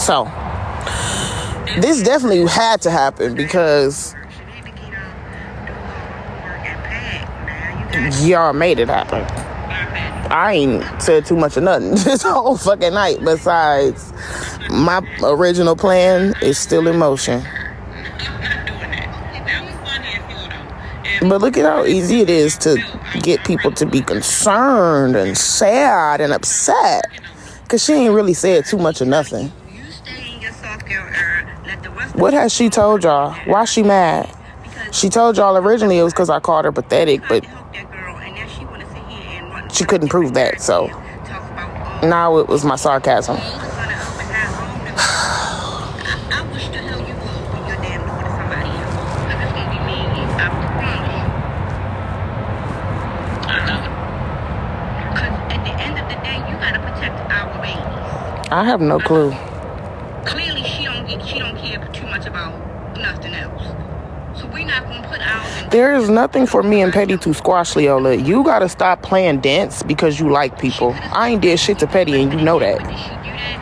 So, this definitely had to happen because y'all made it happen. I ain't said too much of nothing this whole fucking night besides my original plan is still in motion. But look at how easy it is to get people to be concerned and sad and upset. Because she ain't really said too much of nothing. What has she told y'all? Why she mad? She told y'all originally it was because I called her pathetic, but she couldn't prove that, so now it was my sarcasm. I have no clue. Clearly, she don't care too much about nothing else. So we're not gonna put ours. There is nothing for me and Petty to squash, Leola. You gotta stop playing dance because you like people. I ain't did shit to Petty, and you know that. Did she do that?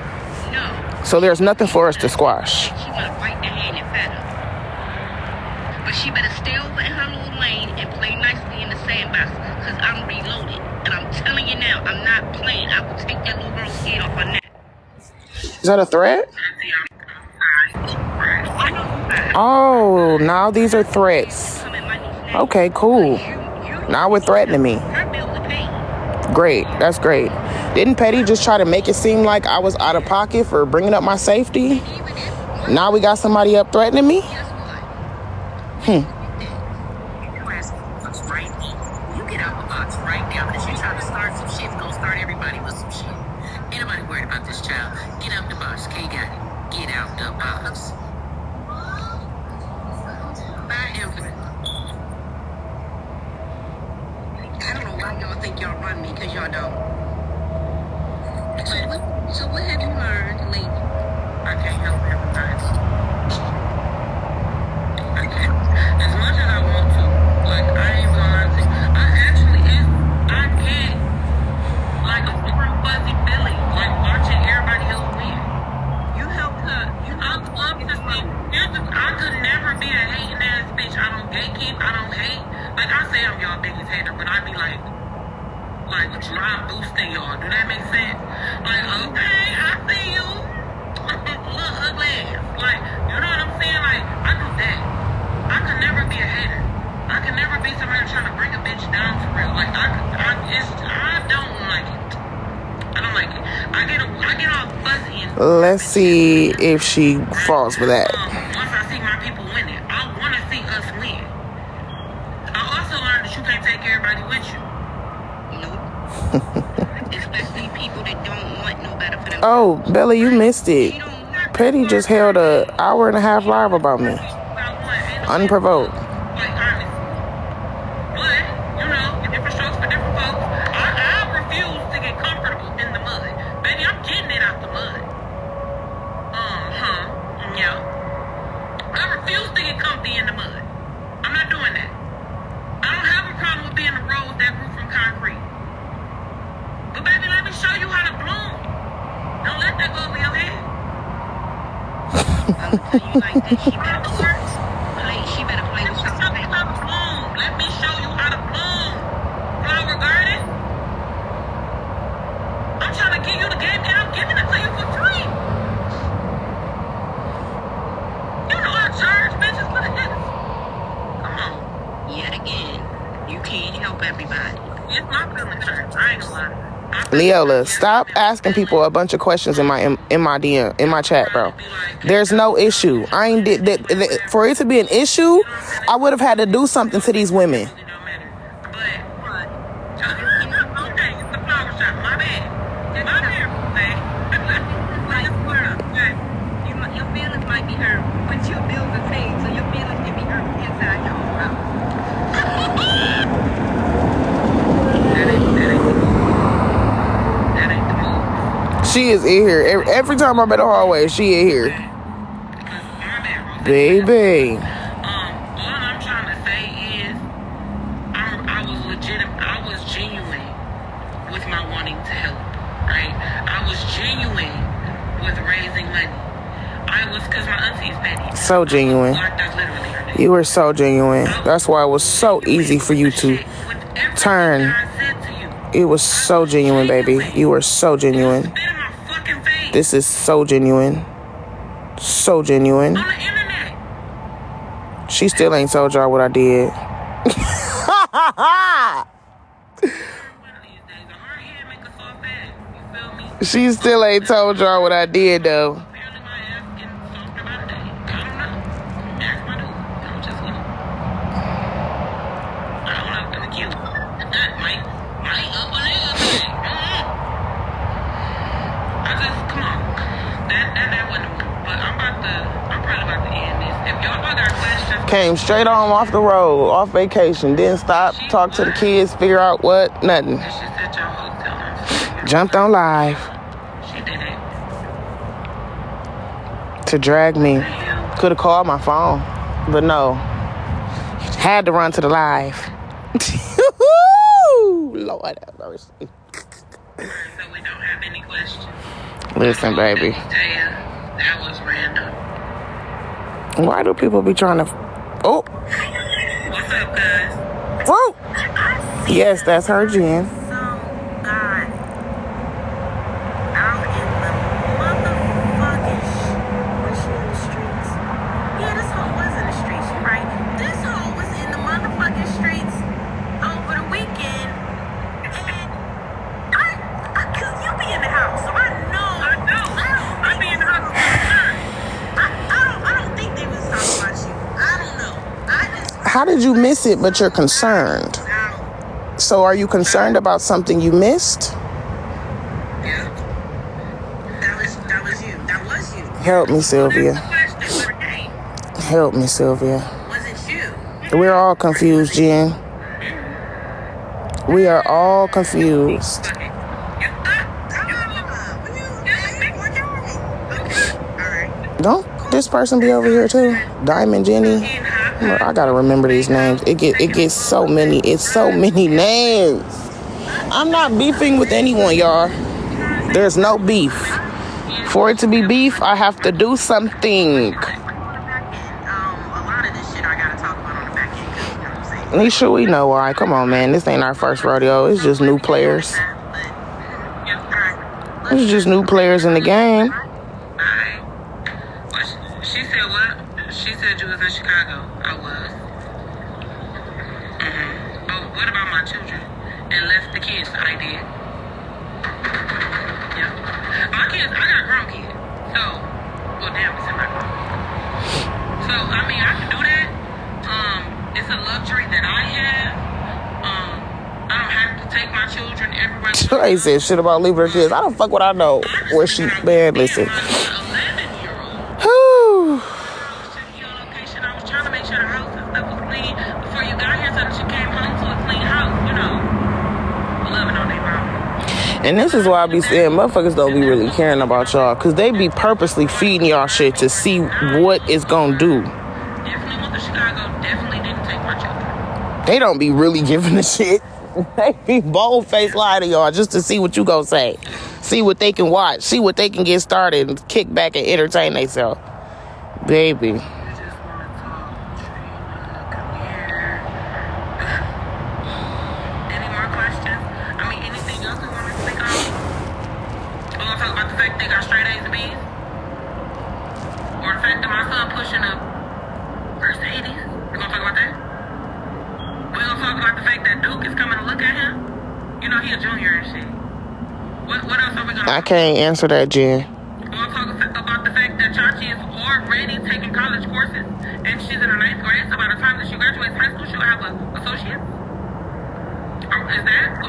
No. So there's nothing for us to squash. She went right the hand and fed her. But she better stay over in her little lane and play nicely in the sandbox, because I'm reloaded. And I'm telling you now, I'm not playing. I will take that little girl's head off her neck. Is that a threat? Oh, now these are threats. Okay, cool. Now we're threatening me. Great, that's great. Didn't Petty just try to make it seem like I was out of pocket for bringing up my safety? Now we got somebody up threatening me? So what have you learned lately? I can't help everybody. I can't. As much as I want to, like, I ain't gonna lie to you. I get, like, a warm, fuzzy feeling, like, watching everybody else win. You helped her. I love to see. I could never be a hating ass bitch. I don't gatekeep. I don't hate. Like, I say I'm y'all biggest hater, but I be like dry boosting y'all. Do that make sense? Like, okay, I see you. Look, ugly ass. Like, you know what I'm saying? Like, I do that. I could never be a hater. I could never be somebody trying to bring a bitch down for real. Like, I don't like it. I don't like it. I get all fuzzy and Let's see if she falls for that. Once I see my people winning, I want to see us win. I also learned that you can't take everybody with you. Especially people that don't want no better for them. Oh, Bella, you missed it. Petty just held an hour and a half live about me. Unprovoked. Like, honestly. But, you know, different strokes for different folks. I refuse to get comfortable in the mud. Baby, I'm getting it out the mud. Yeah. I refuse to get comfy in the mud. I'm not doing that. I don't have a problem with being the rose that grew from concrete. But baby, let me show you how to bloom. Don't let that go over your head. I'm gonna tell you like this. She better play with something. Show me how to bloom. Let me show you how to bloom. Flower garden. I'm trying to give you the game and I'm giving it to you for free. You know I charge bitches for this. Come on. Yet again, you can't help everybody. It's my feeling church. I ain't gonna lie. Leola, stop asking people a bunch of questions in my DM, in my chat, bro. There's no issue. I ain't did that. For it to be an issue, I would have had to do something to these women. Your feelings might be hurt, but your bills are paid, so your feelings can be hurt inside your own house. She is in here. Every time I'm in the hallway, she in here. Baby. All I'm trying to say is I was genuine with my wanting to help, right? I was genuine with raising money. I was because my auntie is petty. So genuine. Like, that's literally her name. You were so genuine. That's why it was so easy for you to turn. It was so genuine, baby. You were so genuine. This is so genuine. So genuine. On the internet. She still ain't told y'all what I did. She still ain't told y'all what I did, though. Came straight on off the road, off vacation. Didn't stop, talk to the kids, figure out what, nothing. Jumped on live. To drag me. Could have called my phone, but no. Had to run to the live. Lord have mercy. So we don't have any questions. Listen, baby. That was random. Why do people be trying to... Oh. What's up, guys? Whoa. Yes, that's her, Jen. How did you miss it, but you're concerned? So are you concerned about something you missed? Yeah. That was you. That was you. Help me, Sylvia. Help me, Sylvia. Was it you? We're all confused, Jen. We are all confused. Don't this person be over here too? Diamond Jenny? I gotta remember these names. It gets so many. It's so many names. I'm not beefing with anyone, y'all. There's no beef. For it to be beef, I have to do something. Nisha, we know why. Come on, man. This ain't our first rodeo. It's just new players. It's just new players in the game. She said what? She said you was in Chicago. I was. But what about my children? And left the kids? I did. Yeah. My kids, I got grown kids. So, well, damn, it's in my grown. So, I mean, I can do that. It's a luxury that I have. I don't have to take my children everywhere. She ain't said shit about leaving her kids. I don't fuck what I know. Where she, man, listen. And this is why I be saying motherfuckers don't be really caring about y'all, because they be purposely feeding y'all shit to see what it's gonna do. Definitely went to Chicago. Definitely didn't take my children. They don't be really giving a shit. They be bold-faced lying to y'all just to see what you gonna say. See what they can watch. See what they can get started and kick back and entertain themselves. Baby. I can't answer that, Jen. We'll talk about the fact that Chachi is already taking college courses, and she's in her 9th grade, so by the time that she graduates high school, she'll have an associate? Or is that?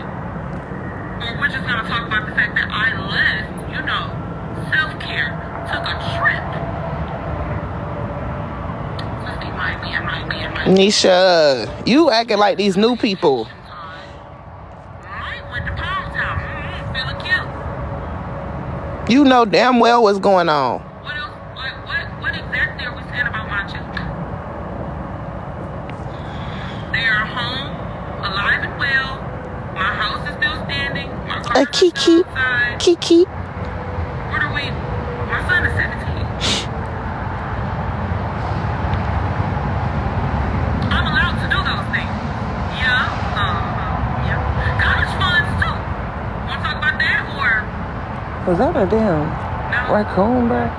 Or we're just going to talk about the fact that I left, self-care, took a trip. Nisha, you acting like these new people. You know damn well what's going on. What else? What exactly are we saying about my children? They are home, alive and well. My house is still standing. My car is still outside. Kiki. What are we? My son is 17. Was that a damn raccoon, bro?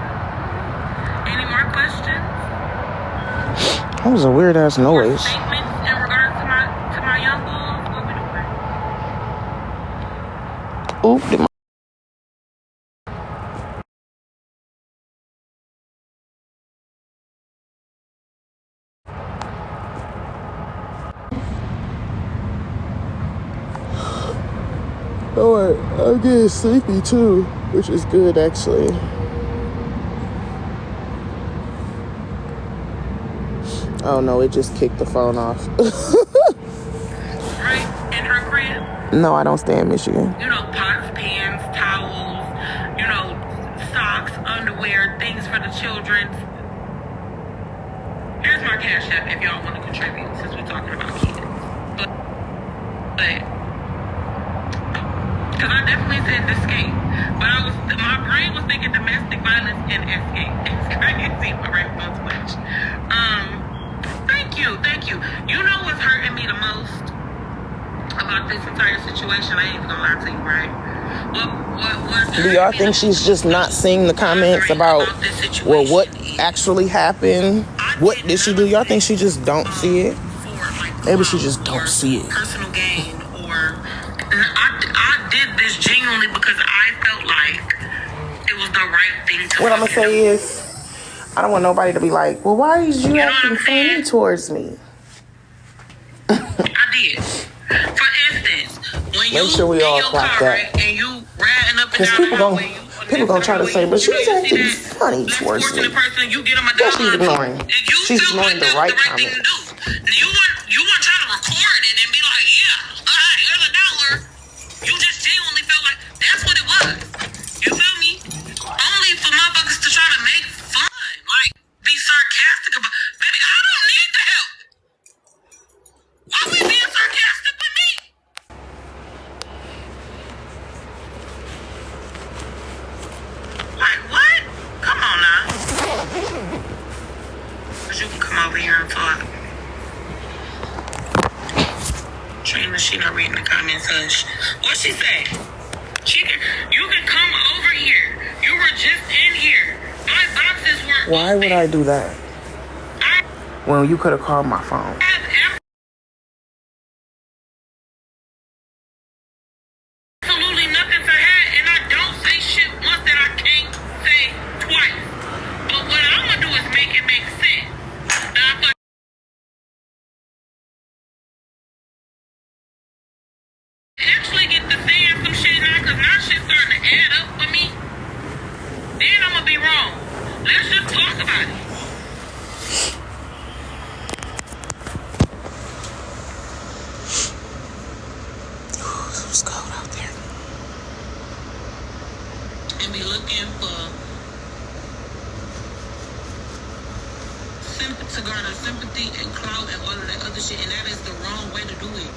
Any more questions? That was a weird ass noise. Statements in regards to my young bulls? What we doing? Oop, did my oh, I'm getting sleepy too, which is good actually. Oh no, it just kicked the phone off. Right? In her crib? No, I don't stay in Michigan. You know, pots, pans, towels, you know, socks, underwear, things for the children. Here's my cash app if y'all want to contribute, since we're talking about kids. But because I definitely said escape. But my brain was thinking domestic violence and escape. It's crazy. My brain was switch. Thank you. You know what's hurting me the most about this entire situation? I ain't even gonna lie to you, right? What Do y'all think she's just not seeing the comments about what actually happened? What did she do? Y'all think she just don't see it? Maybe she just don't see it. Personal gain, or I did this genuinely because I felt like it was the right thing to do. What I'm gonna say is, I don't want nobody to be like, well, why is you acting funny towards me? I did. For instance, when Make sure we all clock that. And you riding up and Because down people gonna try to say, but she's acting funny towards me. Yeah, she's ignoring. She's ignoring the right comments. You weren't trying to record it and be like, yeah, all right, here's $1. You just genuinely felt like that's what it was. You feel me? Only for motherfuckers to try to make fun, like be sarcastic about. Baby, I don't need the help. Why we being sarcastic with me? Like what? Come on now. Cause you can come over here and talk. Trina, she not reading the comments, hush. What she say? You can come over here. You were just in here. My boxes were Why would I do that? Well, you could have called my phone. Absolutely nothing to have, and I don't say shit once that I can't say twice. But what I'm gonna do is make it make sense. Now, actually get to saying some shit now, cause now shit's starting to add up for me, then I'm gonna be wrong. Let's just talk about it. It's cold out there. And be looking for to garner sympathy and clout and all of that other shit, and that is the wrong way to do it.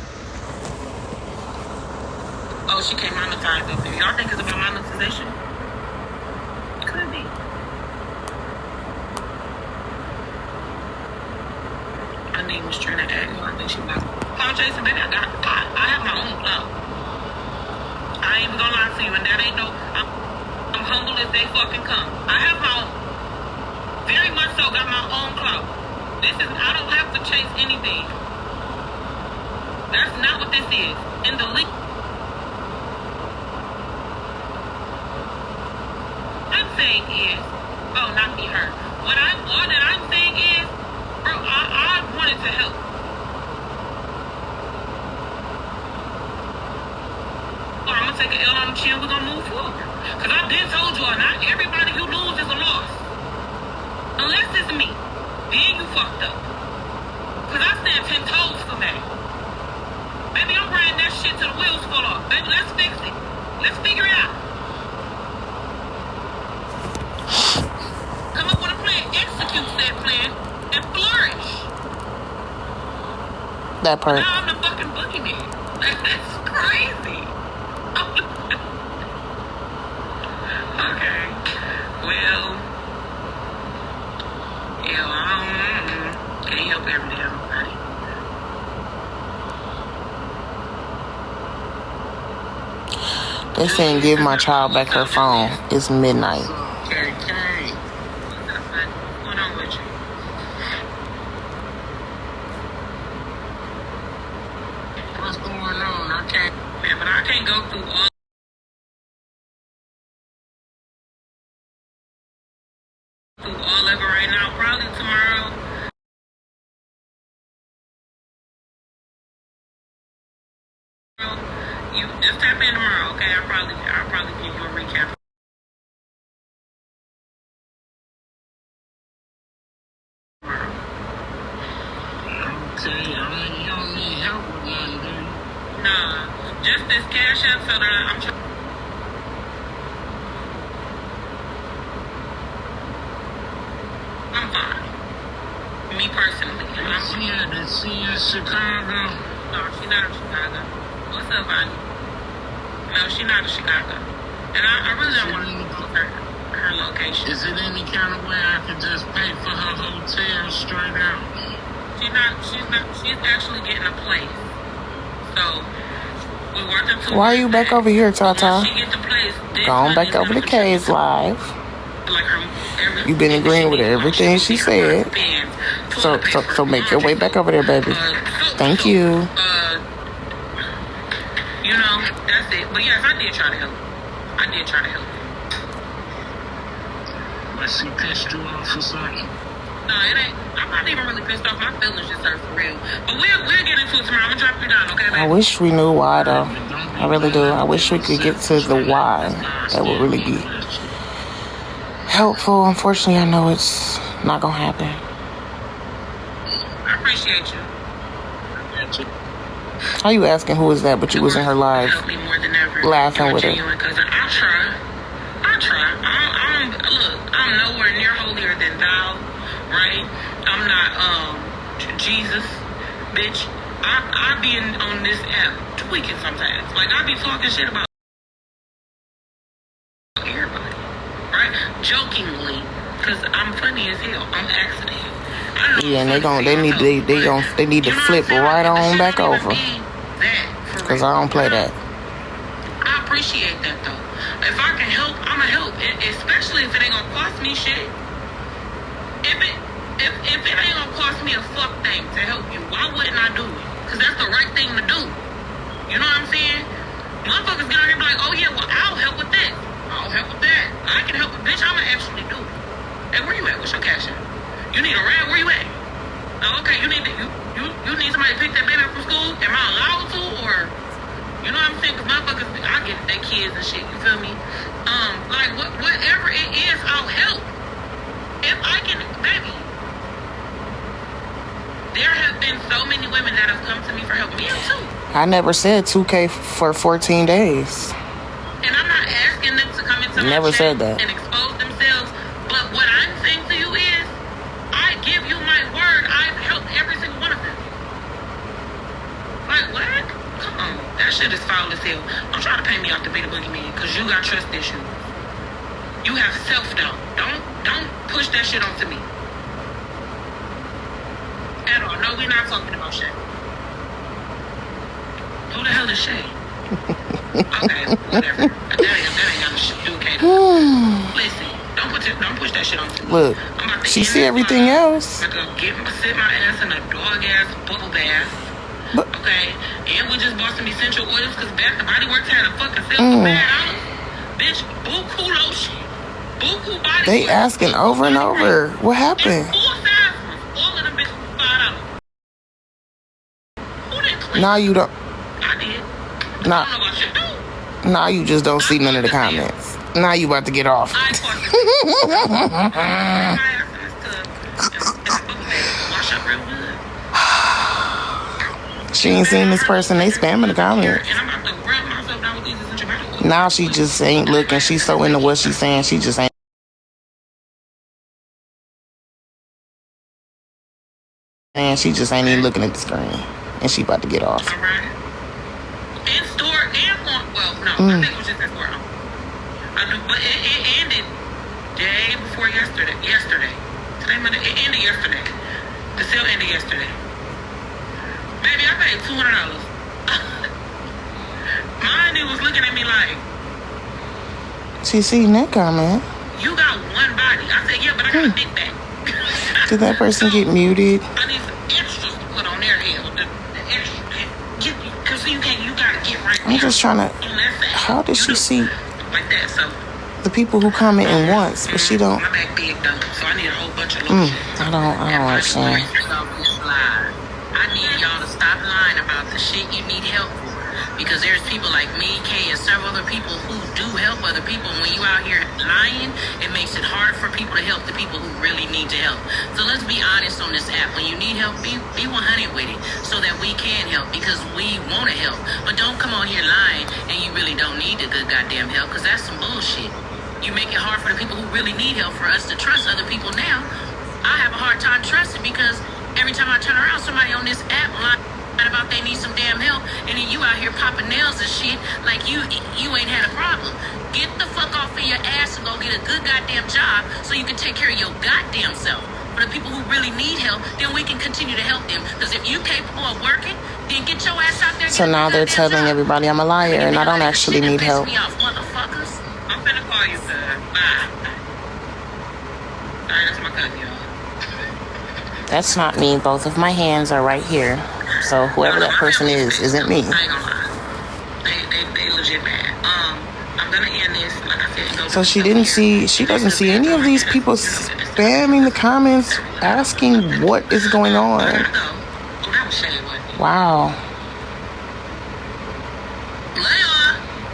Oh, she can't monetize up there. Y'all think it's about monetization? Could be. Her name was TrinaDahlia. I think she was. Cloud chasing, baby, I have my own clout. I ain't even gonna lie to you, and that ain't no. I'm humble as they fucking come. I have my own. Very much so got my own clout. I don't have to chase anything. That's not what this is. In the league. I'm saying is, oh, not me, her. All that I'm saying is, bro, I wanted to help. Or I'm gonna take an L on the chin, we're gonna move forward. Cause I did told you all, not everybody you lose is a loss. Unless it's me. Then you fucked up. Cause I stand 10 toes for that. Baby, I'm riding that shit till the wheels fall off. Baby, let's fix it. Let's figure it out. Come up with a plan, execute that plan, and flourish. That part. Now I'm the fucking boogeyman. That's crazy. Okay. Well, yeah, I can't help every damn body. They saying give my child back her phone. It's midnight. Okay. What's going on with you? What's going on? I can't, man, but I can't go through all of it right now. Probably tomorrow. You just tap in tomorrow, okay? I'll probably give you a recap. Okay, you don't need help with nothing, do you? Nah, just this cash app so that I'm trying. I'm fine. Me personally. Is she in Chicago? No, she's not in Chicago. What's up, Bonnie? No, she's not in Chicago. And I really don't want to know her location. Is it any kind of way I can just pay for her hotel straight out? She's actually getting a place. So, we working to. Why are you back over here, Tata? She get the place. Go on back over to K's live. You've been agreeing with everything she said. So make your way back over there, baby. Thank you. You know, that's it. But yes, I did try to help. But she pissed you off or something? No, it ain't. I'm not even really pissed off. My feelings just hurt for real. But we'll get into it tomorrow. I'm gonna drop you down, okay, baby? I wish we knew why, though. I really do. I wish we could get to the why. That would really be helpful. Unfortunately, I know it's not gonna happen. I appreciate you. How you asking who is that, but you was in her live laughing with her? I try. I'm nowhere near holier than thou, right? I'm not Jesus, bitch. I be on this app tweaking sometimes. Like, I be talking shit about everybody, right? Jokingly, because I'm funny as hell. I'm accident. Yeah, and they need to flip right on back over. Because I don't play that. I appreciate that, though. If I can help, I'ma help. Especially if it ain't gonna cost me shit. If it ain't gonna cost me a fuck thing to help you, why wouldn't I do it? Because that's the right thing to do. You know what I'm saying? Motherfuckers get on here and be like, oh yeah, well, I'll help with this. I'll help with that. I can help with bitch, I'ma actually do it. Hey, where you at? What's your cash app? You need a ride? Where you at? Oh, okay, you need somebody to pick that baby up from school? Am I allowed to? Or, you know what I'm saying? Because motherfuckers, I get their kids and shit, you feel me? Like, whatever it is, I'll help. If I can, baby. There have been so many women that have come to me for help. Me too. I never said 2K for 14 days. And I'm not asking them to come into my Never said that. And expose themselves. But what I'm saying to you is, I give you my word, I've helped every single one of them. Like, what? Come on. That shit is foul as hell. Don't try to pay me off to be the boogeyman, because you got trust issues. You have self-doubt. Don't push that shit onto me. At all. No, we're not talking about Shay. Who the hell is Shay? Okay, whatever. That ain't got to do, okay? Listen, don't push that shit onto me. Look, she see everything else. I'm going to sit my ass in a dog-ass bubble bath. Okay? And we just bought some essential oils because Bath & Body Works had a fucking sale for $5. Bitch, buku lotion. Buku body They oil. asking over and over. What happened? And 4 sizes. All of them bitches for $5. Who didn't click? Now you don't. I did. I don't know what I should do. Now you just don't see none of the comments. Now you about to get off. She ain't seen this person. They spamming the comments. Now she just ain't looking. She's so into what she's saying. She just ain't. And she just ain't even looking at the screen. And she about to get off. All right. In store and on. Well, no, I think it was just in store. But it ended day before yesterday. Today, Monday. It ended yesterday. The sale ended yesterday. Baby, I paid $200. Mine, he was looking at me like, She seen that comment. You got one body. I said, yeah, but I got a big back. Did that person get muted? I need some extras to put on their head. The extra. Because you gotta get right I'm just trying to. How did she see like that? So the people who comment in once, but she don't? My back big though, so I need a whole bunch of lotion. I don't understand. I need y'all to stop lying about the shit you need help for. Because there's people like me, Kay, and several other people who do help other people. When you out here lying, it makes it hard for people to help the people who really need to help. So let's be honest on this app. When you need help, be 100 with it so that we can help because we want to help. But don't come on here lying and you really don't need the good goddamn help because that's some bullshit. You make it hard for the people who really need help for us to trust other people now. I have a hard time trusting because every time I turn around, somebody on this app lying about they need some damn help, and then you out here popping nails and shit like you ain't had a problem. Get the fuck off of your ass and go get a good goddamn job so you can take care of your goddamn self. For the people who really need help, then we can continue to help them. Because if you capable of working, then get your ass out there. So now they're telling everybody I'm a liar and I don't actually need help. Motherfuckers. I'm finna call you, sir. Bye. Sorry, that's my cousin, y'all. That's not me. Both of my hands are right here. So whoever that person is, isn't me. I ain't gonna lie. They legit bad. I'm gonna end this. Like I said, so she doesn't see any of these people spamming the comments asking what is going on. Wow.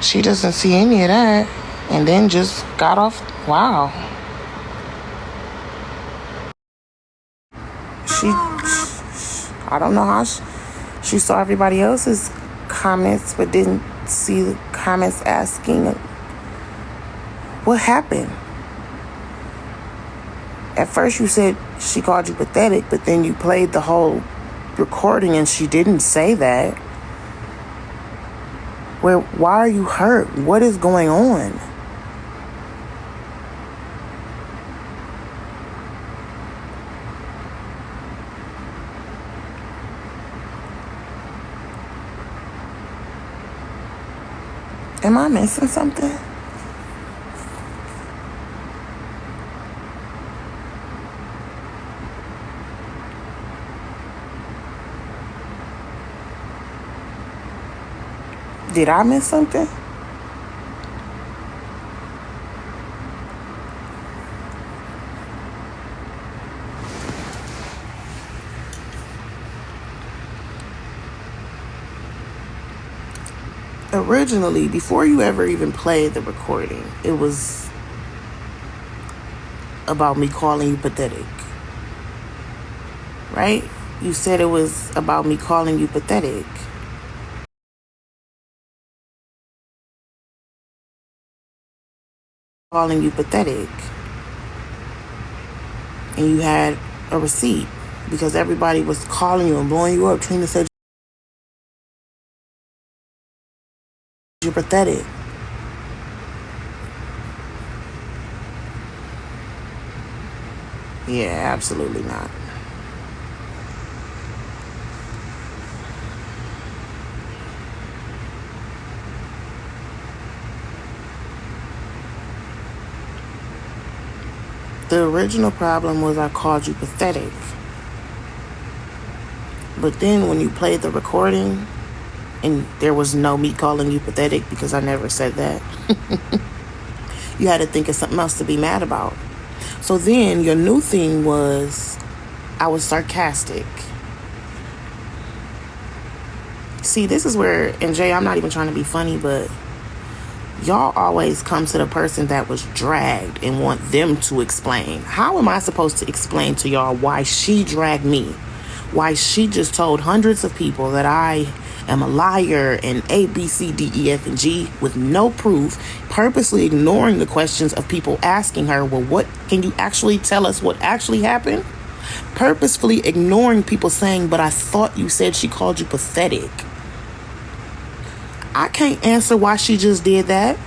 She doesn't see any of that. And then just got off. Wow. I don't know how she saw everybody else's comments, but didn't see the comments asking what happened. At first you said she called you pathetic, but then you played the whole recording and she didn't say that. Why are you hurt? What is going on? Am I missing something? Did I miss something? Originally, before you ever even played the recording, it was about me calling you pathetic. Right? You said it was about me calling you pathetic. Calling you pathetic. And you had a receipt because everybody was calling you and blowing you up. Trina said you're pathetic. Yeah, absolutely not. The original problem was I called you pathetic. But then when you played the recording, and there was no me calling you pathetic because I never said that, you had to think of something else to be mad about. So then your new thing was I was sarcastic. See, this is where, and Jay, I'm not even trying to be funny, but y'all always come to the person that was dragged and want them to explain. How am I supposed to explain to y'all why she dragged me? Why she just told hundreds of people that I am a liar and A, B, C, D, E, F, and G with no proof, purposely ignoring the questions of people asking her, well, what can you actually tell us what actually happened? Purposefully ignoring people saying, but I thought you said she called you pathetic. I can't answer why she just did that.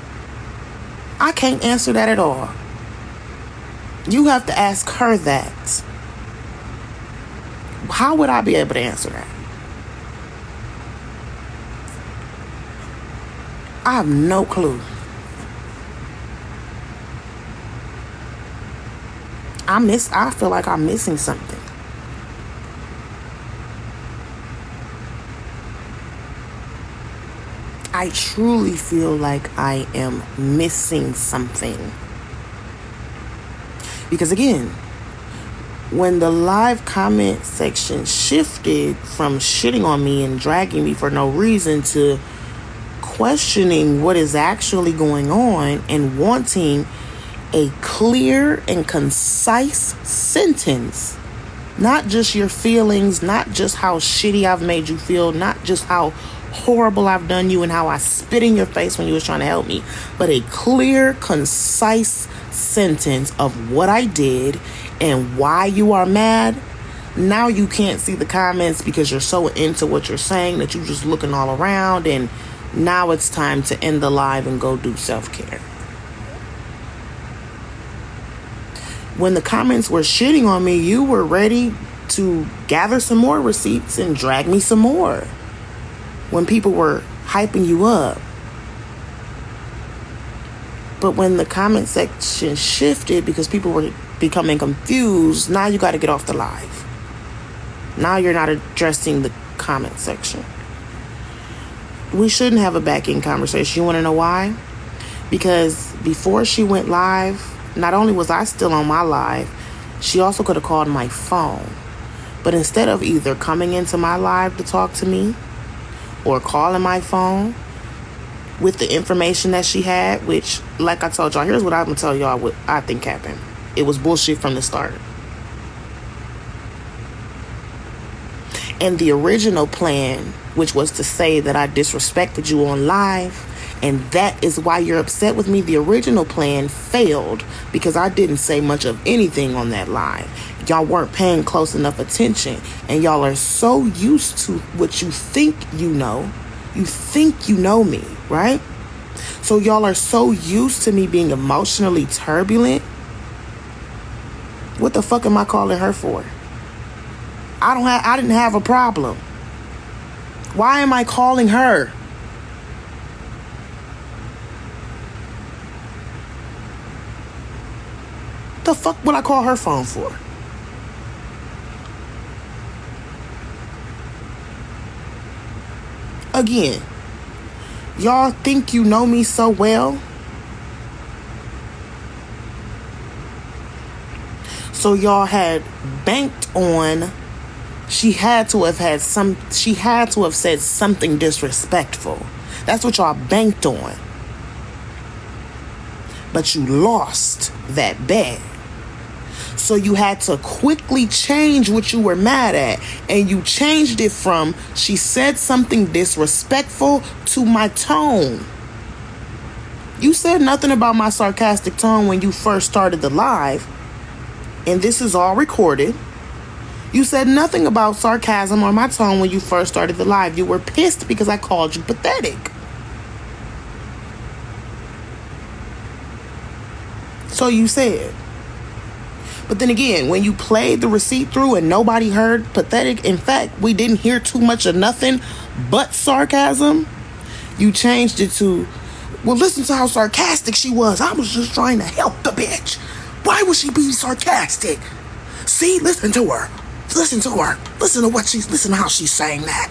I can't answer that at all. You have to ask her that. How would I be able to answer that? I have no clue. I feel like I'm missing something. I truly feel like I am missing something. Because again, when the live comment section shifted from shitting on me and dragging me for no reason to questioning what is actually going on and wanting a clear and concise sentence, not just your feelings, not just how shitty I've made you feel, not just how horrible I've done you and how I spit in your face when you was trying to help me, but a clear, concise sentence of what I did and why you are mad. Now you can't see the comments because you're so into what you're saying that you're just looking all around, and now it's time to end the live and go do self-care. When the comments were shitting on me, you were ready to gather some more receipts and drag me some more. When people were hyping you up. But when the comment section shifted because people were becoming confused, now you got to get off the live. Now you're not addressing the comment section. We shouldn't have a back-end conversation. You want to know why? Because before she went live, not only was I still on my live, she also could have called my phone. But instead of either coming into my live to talk to me or calling my phone with the information that she had, which, like I told y'all, here's what I'm going to tell y'all what I think happened. It was bullshit from the start. And the original plan, which was to say that I disrespected you on live, and that is why you're upset with me, the original plan failed because I didn't say much of anything on that live. Y'all weren't paying close enough attention, and y'all are so used to what you think you know. You think you know me, right? So y'all are so used to me being emotionally turbulent. What the fuck am I calling her for? I didn't have a problem. Why am I calling her? The fuck would I call her phone for? Again, y'all think you know me so well. So y'all had banked on she had to have said something disrespectful. That's what y'all banked on. But you lost that bet. So you had to quickly change what you were mad at. And you changed it from she said something disrespectful to my tone. You said nothing about my sarcastic tone when you first started the live. And this is all recorded. You said nothing about sarcasm or my tone when you first started the live. You were pissed because I called you pathetic. So you said. But then again, when you played the receipt through and nobody heard pathetic, in fact, we didn't hear too much of nothing but sarcasm, you changed it to, well, listen to how sarcastic she was. I was just trying to help the bitch. Why would she be sarcastic? See, listen to her. Listen to her. Listen to how she's saying that.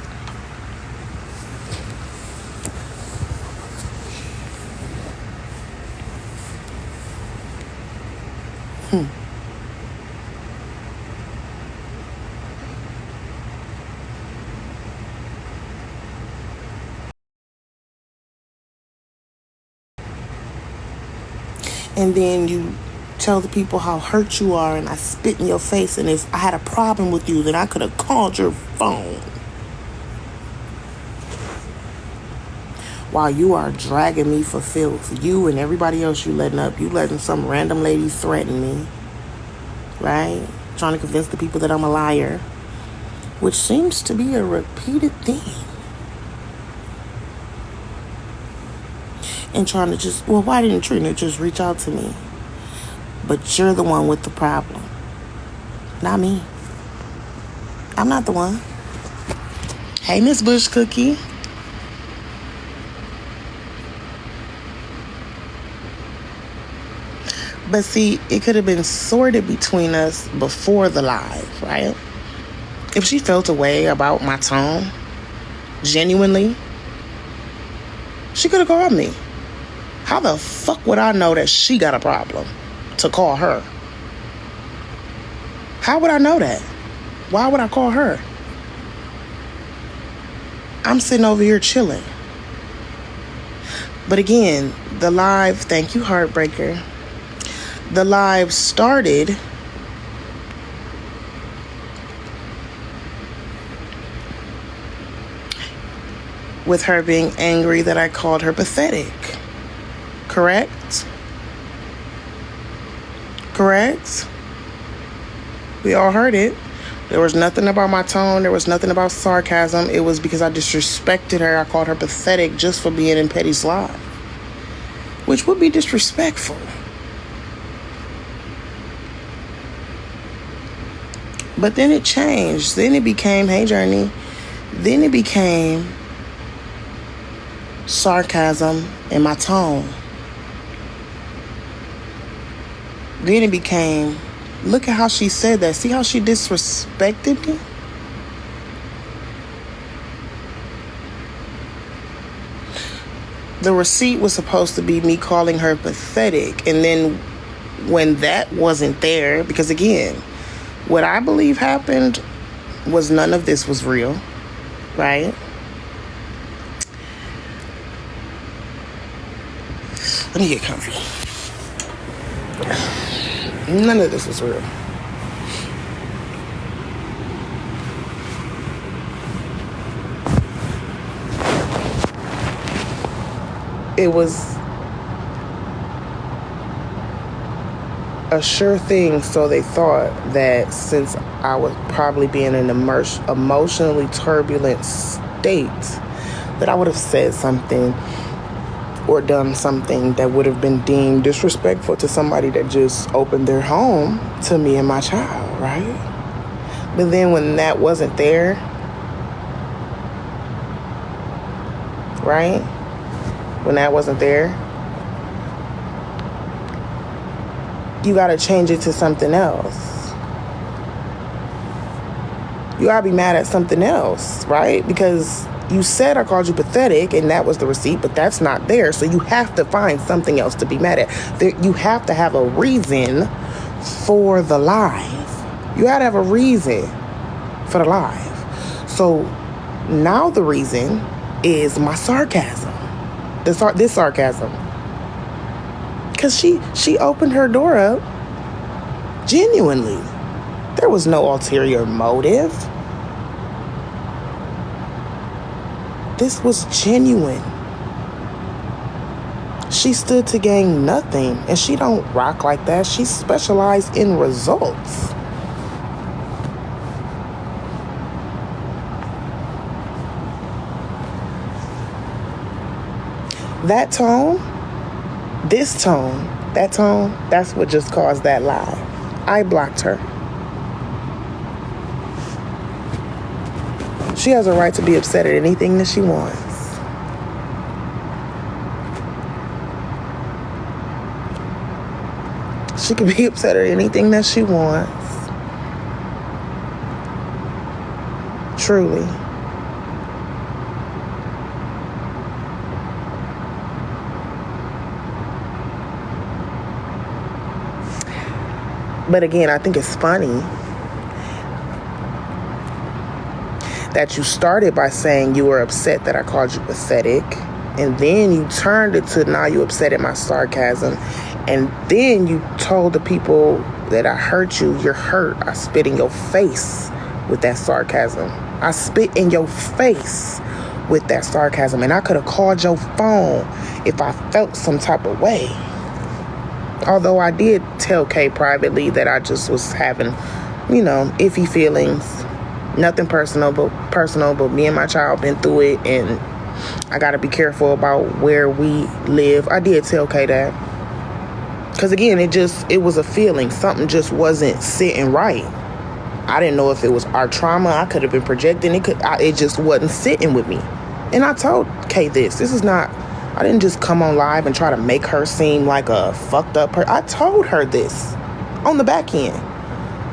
And then you tell the people how hurt you are and I spit in your face, and if I had a problem with you, then I could have called your phone. While you are dragging me for filth, you and everybody else you letting some random lady threaten me, right? Trying to convince the people that I'm a liar, which seems to be a repeated theme. And trying to just, well, why didn't Trina just reach out to me? But you're the one with the problem, not me. I'm not the one. Hey, Miss Bush Cookie. But see, it could have been sorted between us before the live, right? If she felt a way about my tone, genuinely, she could have called me. How the fuck would I know that she got a problem to call her? How would I know that? Why would I call her? I'm sitting over here chilling. But again, the live, thank you, Heartbreaker. The live started with her being angry that I called her pathetic. Correct? Correct? We all heard it. There was nothing about my tone. There was nothing about sarcasm. It was because I disrespected her. I called her pathetic just for being in Petty's live, which would be disrespectful. But then it changed. Then it became, hey, Journey. Then it became sarcasm in my tone. Then it became, look at how she said that. See how she disrespected me? The receipt was supposed to be me calling her pathetic. And then when that wasn't there, because again, what I believe happened was none of this was real, right? Let me get comfy. None of this was real. It was a sure thing, so they thought that since I would probably be in an emotionally turbulent state, that I would have said something or done something that would have been deemed disrespectful to somebody that just opened their home to me and my child, right? But then when that wasn't there, right? When that wasn't there, you gotta change it to something else. You gotta be mad at something else, right? Because you said I called you pathetic and that was the receipt, but that's not there. So you have to find something else to be mad at. You have to have a reason for the live. You gotta have a reason for the live. So now the reason is my sarcasm. This sarcasm. Because she opened her door up genuinely. There was no ulterior motive. This was genuine. She stood to gain nothing, and she don't rock like that. She specialized in results. That tone, this tone, that tone, that's what just caused that lie. I blocked her. She has a right to be upset at anything that she wants. She can be upset at anything that she wants. Truly. But again, I think it's funny that you started by saying you were upset that I called you pathetic, and then you turned it to now you upset at my sarcasm, and then you told the people that I hurt you, you're hurt. I spit in your face with that sarcasm. I spit in your face with that sarcasm, and I could have called your phone if I felt some type of way. Although I did tell Kay privately that I just was having, iffy feelings. Nothing personal, but me and my child been through it, and I got to be careful about where we live. I did tell Kay that. Because again, it was a feeling. Something just wasn't sitting right. I didn't know if it was our trauma. I could have been projecting. It just wasn't sitting with me. And I told Kay this. This is not I didn't just come on live and try to make her seem like a fucked up person. I told her this on the back end.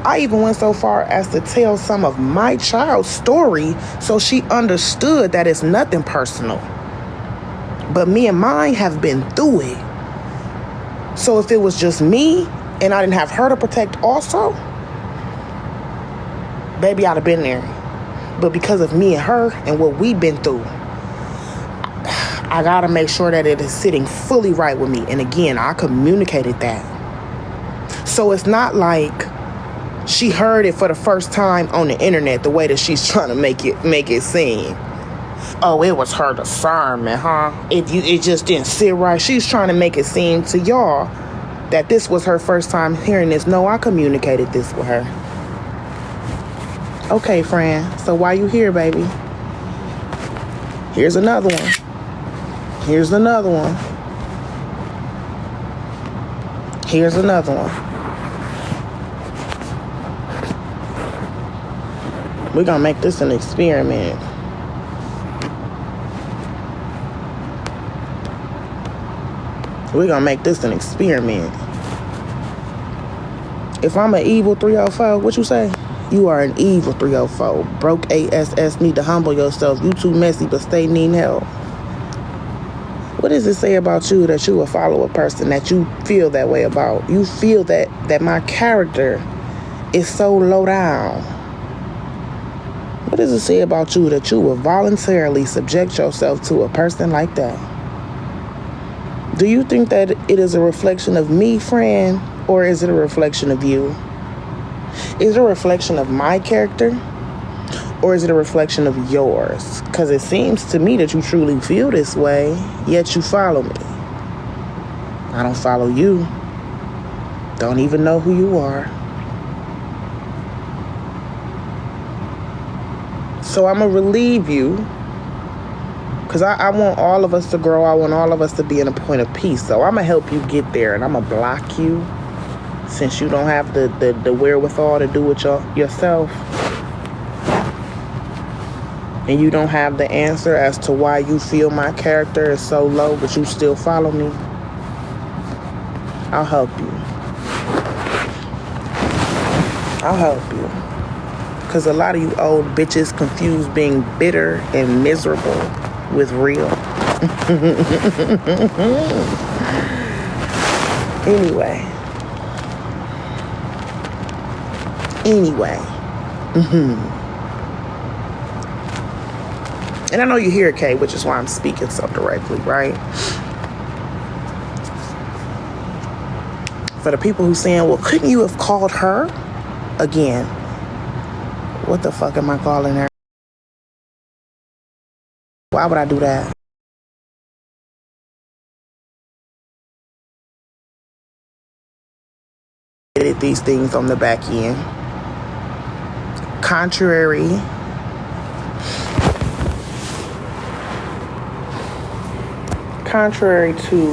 I even went so far as to tell some of my child's story so she understood that it's nothing personal. But me and mine have been through it. So if it was just me and I didn't have her to protect also, baby, I'd have been there. But because of me and her and what we've been through, I gotta make sure that it is sitting fully right with me. And again, I communicated that. So it's not like she heard it for the first time on the internet the way that she's trying to make it seem. Oh, it was her discernment, huh? It just didn't sit right. She's trying to make it seem to y'all that this was her first time hearing this. No, I communicated this with her. Okay, friend. So why you here, baby? Here's another one. Here's another one. Here's another one. We're gonna make this an experiment. We're gonna make this an experiment. If I'm an evil 304, what you say? You are an evil 304. Broke ASS, need to humble yourself. You too messy, but stay needing help. What does it say about you that you will follow a person that you feel that way about? You feel that my character is so low down. What does it say about you that you will voluntarily subject yourself to a person like that? Do you think that it is a reflection of me, friend, or is it a reflection of you? Is it a reflection of my character, or is it a reflection of yours? Because it seems to me that you truly feel this way, yet you follow me. I don't follow you. Don't even know who you are. So I'm going to relieve you, because I want all of us to grow. I want all of us to be in a point of peace. So I'm going to help you get there, and I'm going to block you since you don't have the wherewithal to do it yourself. And you don't have the answer as to why you feel my character is so low, but you still follow me. I'll help you. I'll help you. Because a lot of you old bitches confuse being bitter and miserable with real. Anyway. And I know you hear it, Kay, which is why I'm speaking so directly, right? For the people who saying, well, couldn't you have called her? Again, what the fuck am I calling her? Why would I do that? Did these things on the back end. Contrary to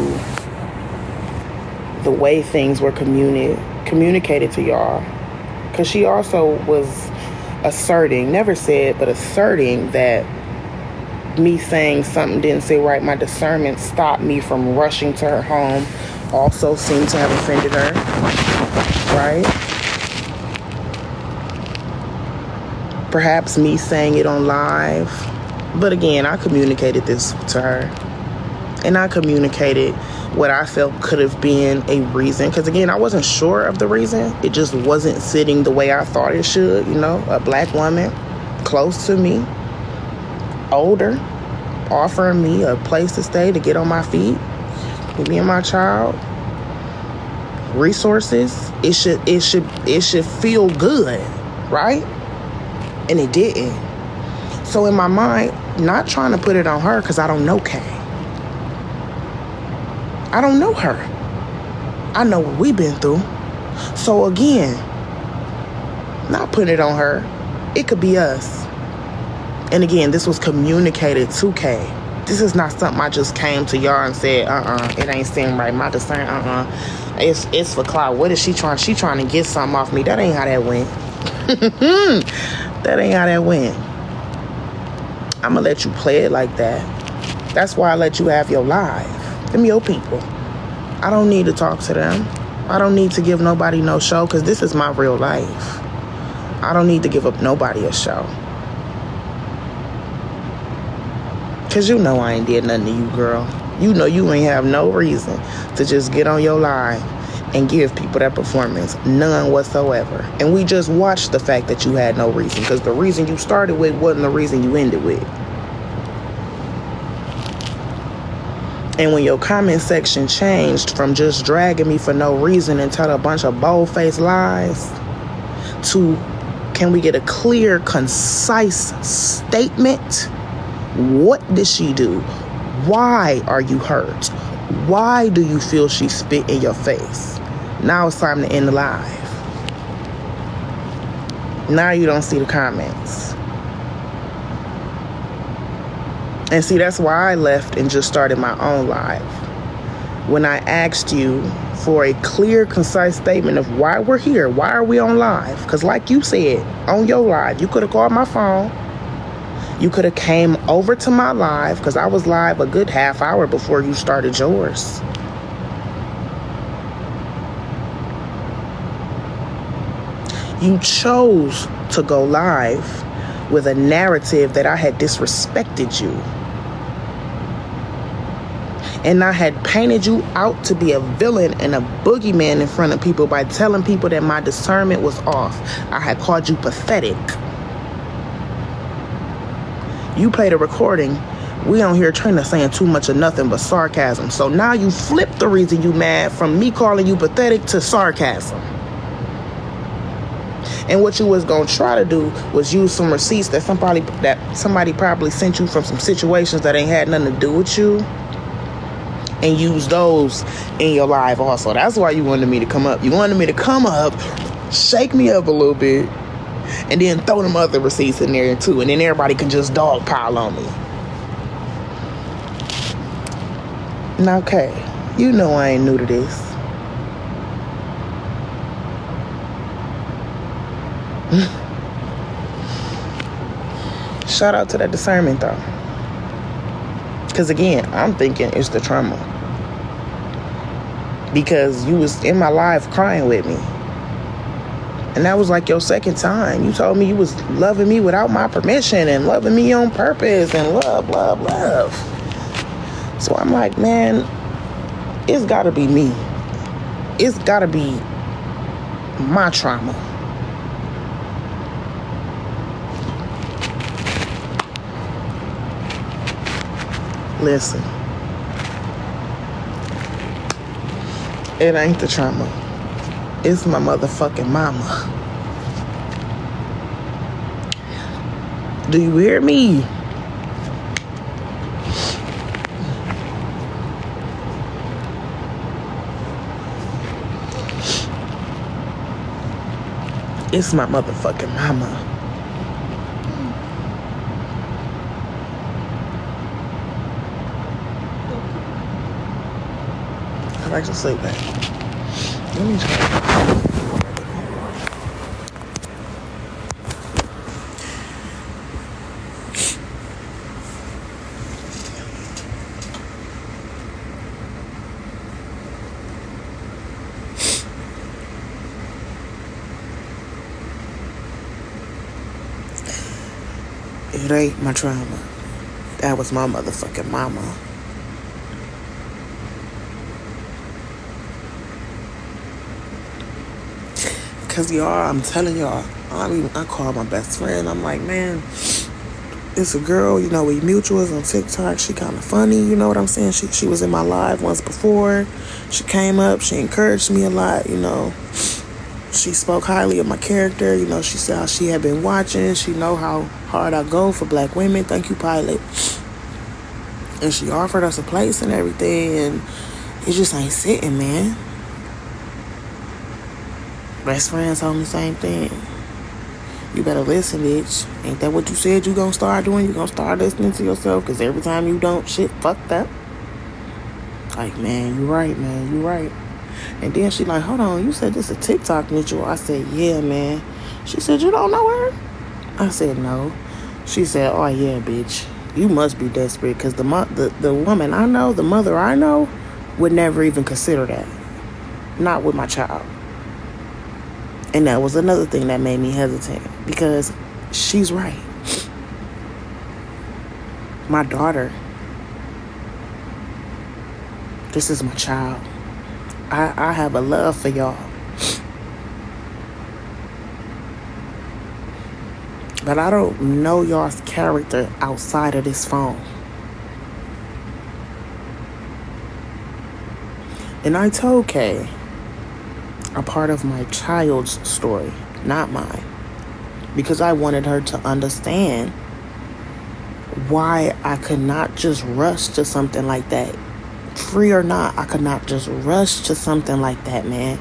the way things were communicated to y'all, because she also was asserting, never said, but asserting that me saying something didn't sit right, my discernment stopped me from rushing to her home, also seemed to have offended her, right? Perhaps me saying it on live, but again, I communicated this to her. And I communicated what I felt could have been a reason. Because again, I wasn't sure of the reason. It just wasn't sitting the way I thought it should. You know, a black woman close to me, older, offering me a place to stay, to get on my feet, with me and my child, resources. It should feel good, right? And it didn't. So in my mind, not trying to put it on her, because I don't know Kay. I don't know her. I know what we've been through. So again, not putting it on her. It could be us. And again, this was communicated to Kay. This is not something I just came to y'all and said, it ain't seem right. My discern, it's for clout. What is she trying? She trying to get something off me. That ain't how that went. That ain't how that went. I'm gonna let you play it like that. That's why I let you have your live. Them your people. I don't need to talk to them. I don't need to give nobody no show because this is my real life. I don't need to give up nobody a show. Because you know I ain't did nothing to you, girl. You know you ain't have no reason to just get on your live and give people that performance. None whatsoever. And we just watched the fact that you had no reason. Because the reason you started with wasn't the reason you ended with. And when your comment section changed from just dragging me for no reason and tell a bunch of bold-faced lies to, can we get a clear, concise statement? What did she do? Why are you hurt? Why do you feel she spit in your face? Now it's time to end the live. Now you don't see the comments. And see, that's why I left and just started my own live. When I asked you for a clear, concise statement of why we're here, why are we on live? Because like you said, on your live, you could have called my phone. You could have came over to my live, because I was live a good half hour before you started yours. You chose to go live with a narrative that I had disrespected you. And I had painted you out to be a villain and a boogeyman in front of people by telling people that my discernment was off. I had called you pathetic. You played a recording. We on here Trina saying too much of nothing but sarcasm. So now you flipped the reason you mad from me calling you pathetic to sarcasm. And what you was gonna try to do was use some receipts that somebody probably sent you from some situations that ain't had nothing to do with you, and use those in your live also. That's why you wanted me to come up. You wanted me to come up, shake me up a little bit, and then throw them other receipts in there too, and then everybody can just dogpile on me. Now, okay, you know I ain't new to this. Shout out to that discernment though. Because again, I'm thinking it's the trauma. Because you was in my live crying with me. And that was like your second time. You told me you was loving me without my permission and loving me on purpose and love. So I'm like, man, it's gotta be me. It's gotta be my trauma. Listen, it ain't the trauma. It's my motherfucking mama. Do you hear me? It's my motherfucking mama. I like to sleep back. Let me try. It ain't my trauma. That was my motherfucking mama. Cause y'all, I'm telling y'all, I called my best friend. I'm like, man, it's a girl, you know, we mutuals on TikTok. She kind of funny, you know what I'm saying? She was in my live once before. She came up, she encouraged me a lot, you know. She spoke highly of my character, you know. She said how she had been watching. She know how hard I go for black women. Thank you, Pilot. And she offered us a place and everything, and it just ain't sitting, man. Best friend told me the same thing. You better listen, bitch. Ain't that what you said you gonna start doing? You gonna start listening to yourself? Because every time you don't, shit fucked up. Like, man, you right, man. You right. And then she like, hold on, you said this a TikTok mutual. I said, yeah, man. She said, you don't know her? I said, no. She said, oh, yeah, bitch. You must be desperate, because the woman I know, the mother I know, would never even consider that. Not with my child. And that was another thing that made me hesitant, because she's right. My daughter, this is my child. I have a love for y'all. But I don't know y'all's character outside of this phone. And I told Kay a part of my child's story, not mine. Because I wanted her to understand why I could not just rush to something like that. Free or not, I could not just rush to something like that, man.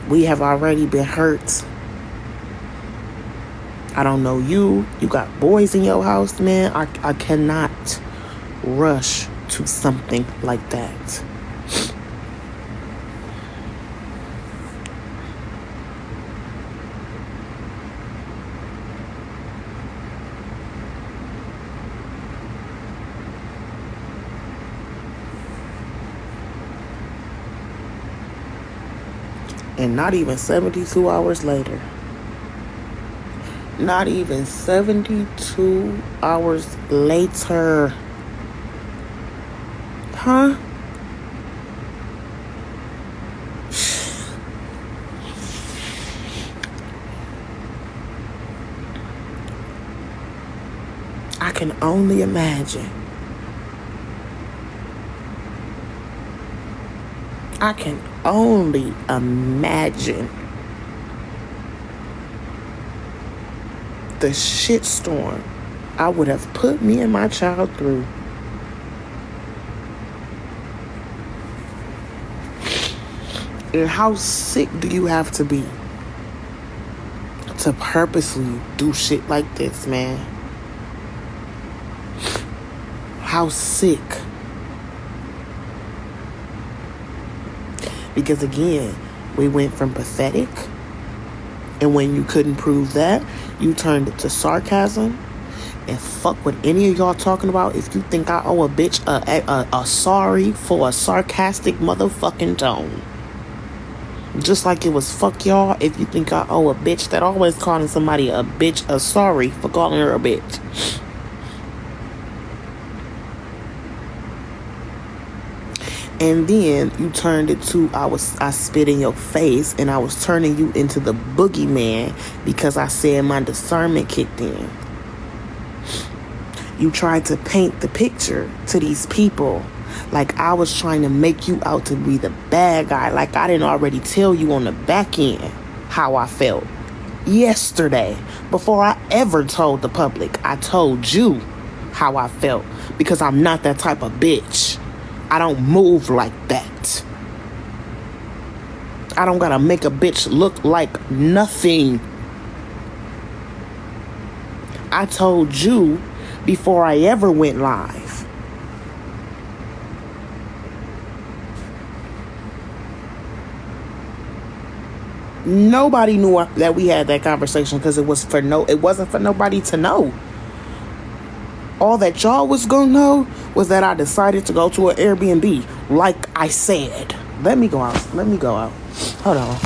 We have already been hurt. I don't know you. You got boys in your house, man. I cannot rush to something like that. And not even 72 hours later. Not even 72 hours later. Huh? I can only imagine. I can only imagine the shitstorm I would have put me and my child through. And how sick do you have to be to purposely do shit like this, man? How sick. Because again, we went from pathetic, and when you couldn't prove that, you turned it to sarcasm. And fuck what any of y'all talking about. If you think I owe a bitch a sorry for a sarcastic motherfucking tone. Just like it was fuck y'all if you think I owe a bitch that always calling somebody a bitch a sorry for calling her a bitch. And then you turned it to I spit in your face, and I was turning you into the boogeyman because I said my discernment kicked in. You tried to paint the picture to these people like I was trying to make you out to be the bad guy, like I didn't already tell you on the back end how I felt. Yesterday, before I ever told the public, I told you how I felt, because I'm not that type of bitch. I don't move like that. I don't gotta make a bitch look like nothing. I told you before I ever went live. Nobody knew that we had that conversation because it wasn't for nobody to know. All that y'all was gonna know was that I decided to go to an Airbnb, like I said. Let me go out. Hold on.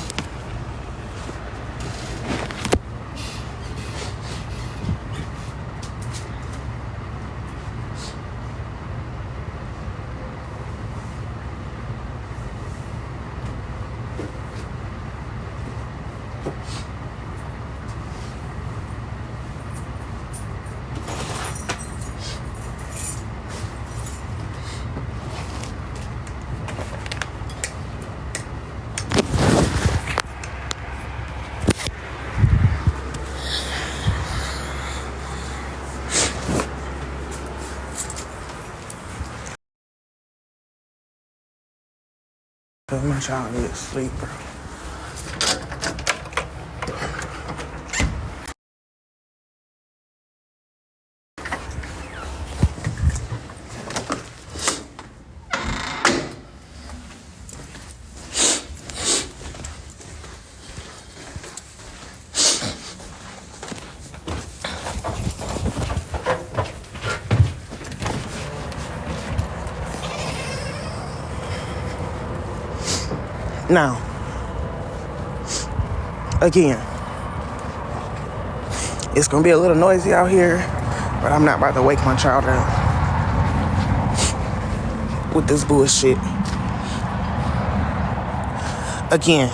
My child is asleep, bro. Now, again, it's gonna be a little noisy out here, but I'm not about to wake my child up with this bullshit. Again,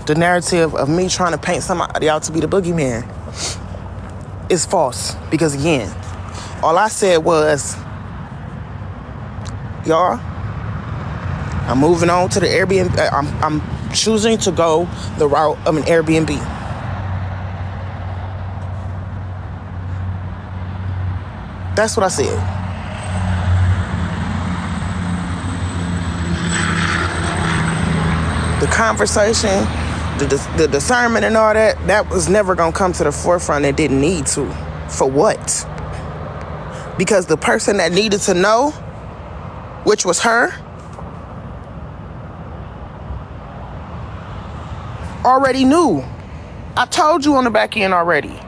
the narrative of me trying to paint somebody out to be the boogeyman is false. Because again, all I said was, y'all, I'm moving on to the Airbnb. I'm choosing to go the route of an Airbnb. That's what I said. The conversation, the discernment and all that was never going to come to the forefront. It didn't need to. For what? Because the person that needed to know, which was her, already knew. I told you on the back end already.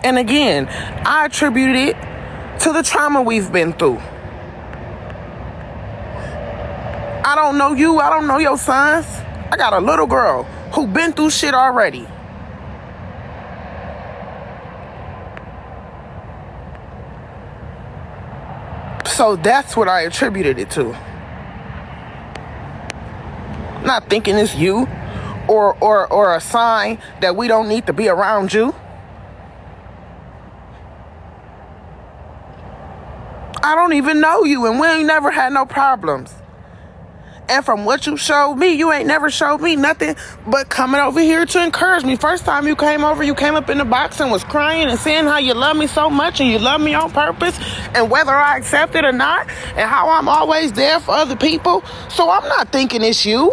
And again, I attributed it to the trauma we've been through. I don't know you. I don't know your sons. I got a little girl who been through shit already. So that's what I attributed it to. Not thinking it's you or a sign that we don't need to be around you. I don't even know you, and we ain't never had no problems. And from what you showed me, you ain't never showed me nothing but coming over here to encourage me. First time you came over, you came up in the box and was crying and saying how you love me so much and you love me on purpose and whether I accept it or not and how I'm always there for other people. So I'm not thinking it's you.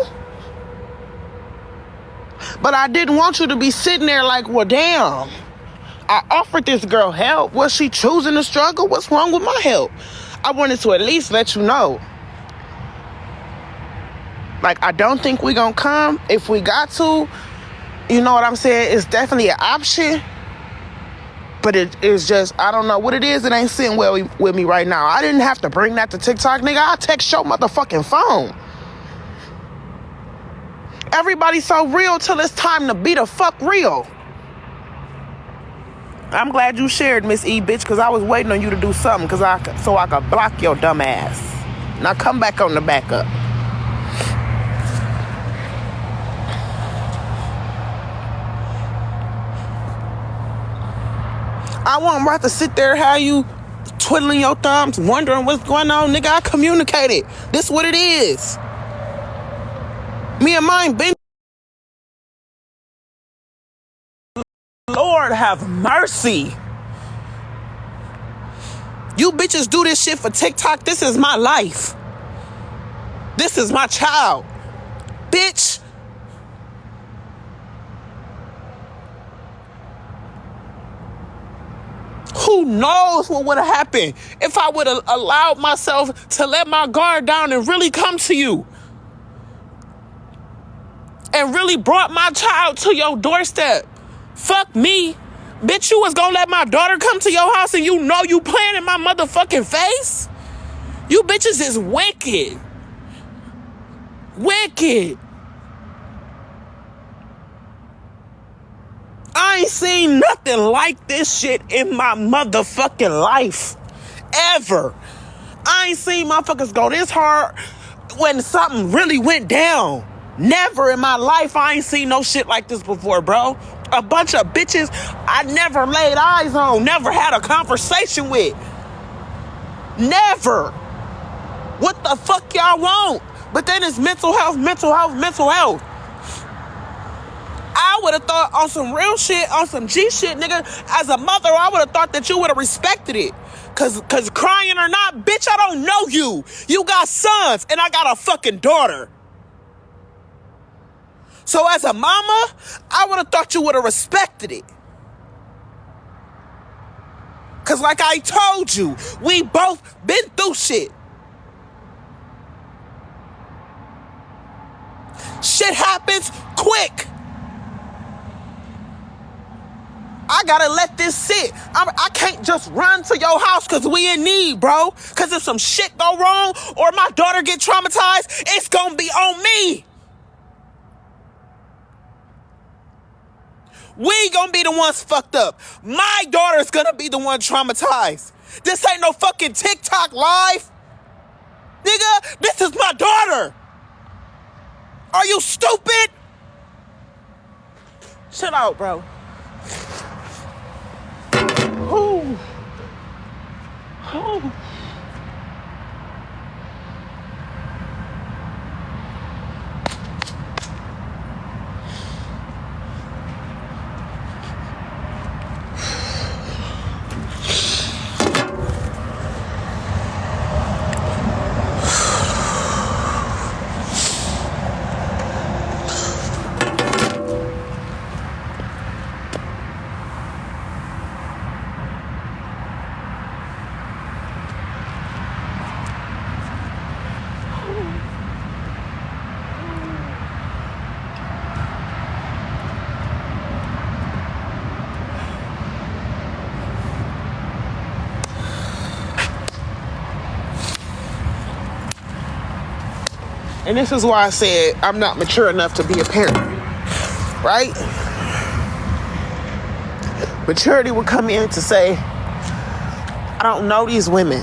But I didn't want you to be sitting there like, well, damn, I offered this girl help. Was she choosing to struggle? What's wrong with my help? I wanted to at least let you know. Like, I don't think we gonna come. If we got to, you know what I'm saying? It's definitely an option. But it is just, I don't know what it is. It ain't sitting well with me right now. I didn't have to bring that to TikTok, nigga. I'll text your motherfucking phone. Everybody's so real till it's time to be the fuck real. I'm glad you shared, Miss E, bitch, because I was waiting on you to do something so I could block your dumb ass. Now come back on the backup. I wasn't about to sit there, how you twiddling your thumbs, wondering what's going on. Nigga, I communicated. This what it is. Me and mine been. Lord have mercy. You bitches do this shit for TikTok. This is my life. This is my child. Bitch. Who knows what would have happened if I would have allowed myself to let my guard down and really come to you. And really brought my child to your doorstep. Fuck me. Bitch, you was gonna let my daughter come to your house and you know you playing in my motherfucking face? You bitches is wicked. Wicked. I ain't seen nothing like this shit in my motherfucking life. Ever. I ain't seen motherfuckers go this hard when something really went down. Never in my life I ain't seen no shit like this before, bro. A bunch of bitches I never laid eyes on, never had a conversation with. Never. What the fuck y'all want? But then it's mental health, mental health, mental health. I would have thought on some real shit, on some G shit, nigga, as a mother, I would have thought that you would have respected it. Cause crying or not, bitch, I don't know you. You got sons and I got a fucking daughter. So as a mama, I would have thought you would have respected it. Cause like I told you, we both been through shit. Shit happens quick. I gotta let this sit. I can't just run to your house because we in need, bro. Because if some shit go wrong or my daughter get traumatized, it's gonna be on me. We gonna be the ones fucked up. My daughter's gonna be the one traumatized. This ain't no fucking TikTok live. Nigga, this is my daughter. Are you stupid? Chill out, bro. Ooh. Ooh. And this is why I said I'm not mature enough to be a parent, right? Maturity would come in to say, I don't know these women.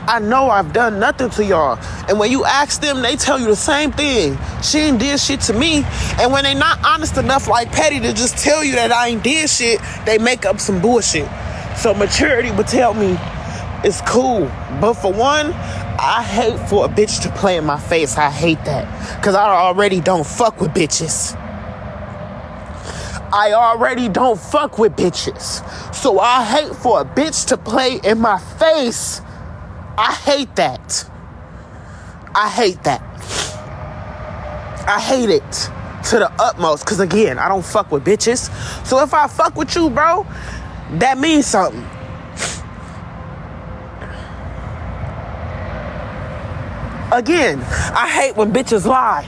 I know I've done nothing to y'all. And when you ask them, they tell you the same thing. She ain't did shit to me. And when they not honest enough like Petty to just tell you that I ain't did shit, they make up some bullshit. So maturity would tell me it's cool. But for one, I hate for a bitch to play in my face. I hate that. Because I already don't fuck with bitches. I already don't fuck with bitches. So I hate for a bitch to play in my face. I hate that. I hate that. I hate it to the utmost. Because again, I don't fuck with bitches. So if I fuck with you, bro, that means something. Again, I hate when bitches lie.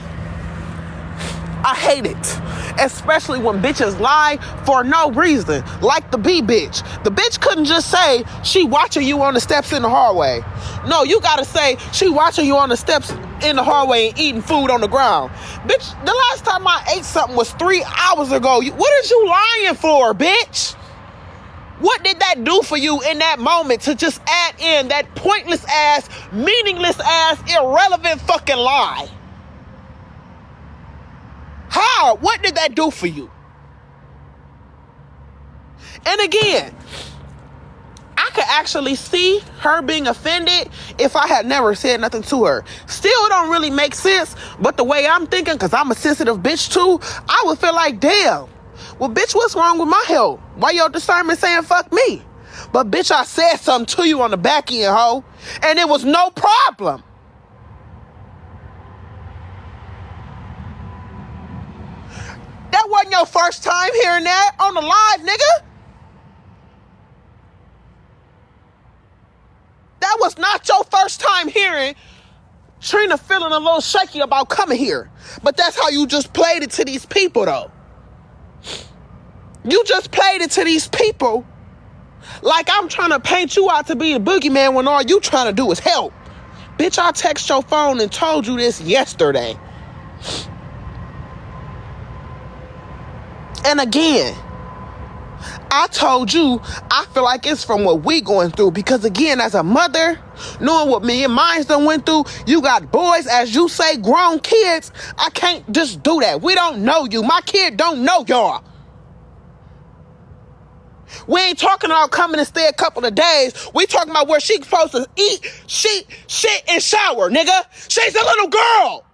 I hate it. Especially when bitches lie for no reason. Like the B bitch. The bitch couldn't just say she watching you on the steps in the hallway. No, you gotta say she watching you on the steps in the hallway and eating food on the ground. Bitch, the last time I ate something was 3 hours ago. What is you lying for, bitch? What did that do for you in that moment to just add in that pointless ass, meaningless ass, irrelevant fucking lie? How? What did that do for you? And again, I could actually see her being offended if I had never said nothing to her. Still, it don't really make sense, but the way I'm thinking, because I'm a sensitive bitch too, I would feel like, damn, well, bitch, what's wrong with my health? Why your discernment saying fuck me? But bitch, I said something to you on the back end, ho, and it was no problem. That wasn't your first time hearing that on the live, nigga. That was not your first time hearing Trina feeling a little shaky about coming here. But that's how you just played it to these people, though. You just played it to these people like I'm trying to paint you out to be the boogeyman when all you trying to do is help. Bitch, I text your phone and told you this yesterday. And again, I told you I feel like it's from what we going through. Because again, as a mother, knowing what me and mine done went through, you got boys, as you say, grown kids. I can't just do that. We don't know you. My kid don't know y'all. We ain't talking about coming to stay a couple of days. We talking about where she's supposed to eat, shit, and shower, nigga. She's a little girl.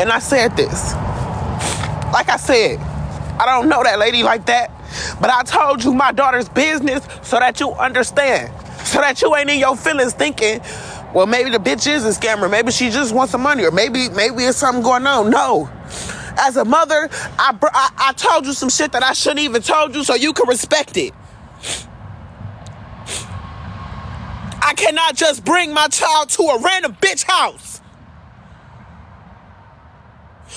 And I said this. Like I said, I don't know that lady like that, but I told you my daughter's business so that you understand. So that you ain't in your feelings thinking, well, maybe the bitch is a scammer. Maybe she just wants some money, or maybe it's something going on. No. As a mother, I told you some shit that I shouldn't even told you so you can respect it. I cannot just bring my child to a random bitch house.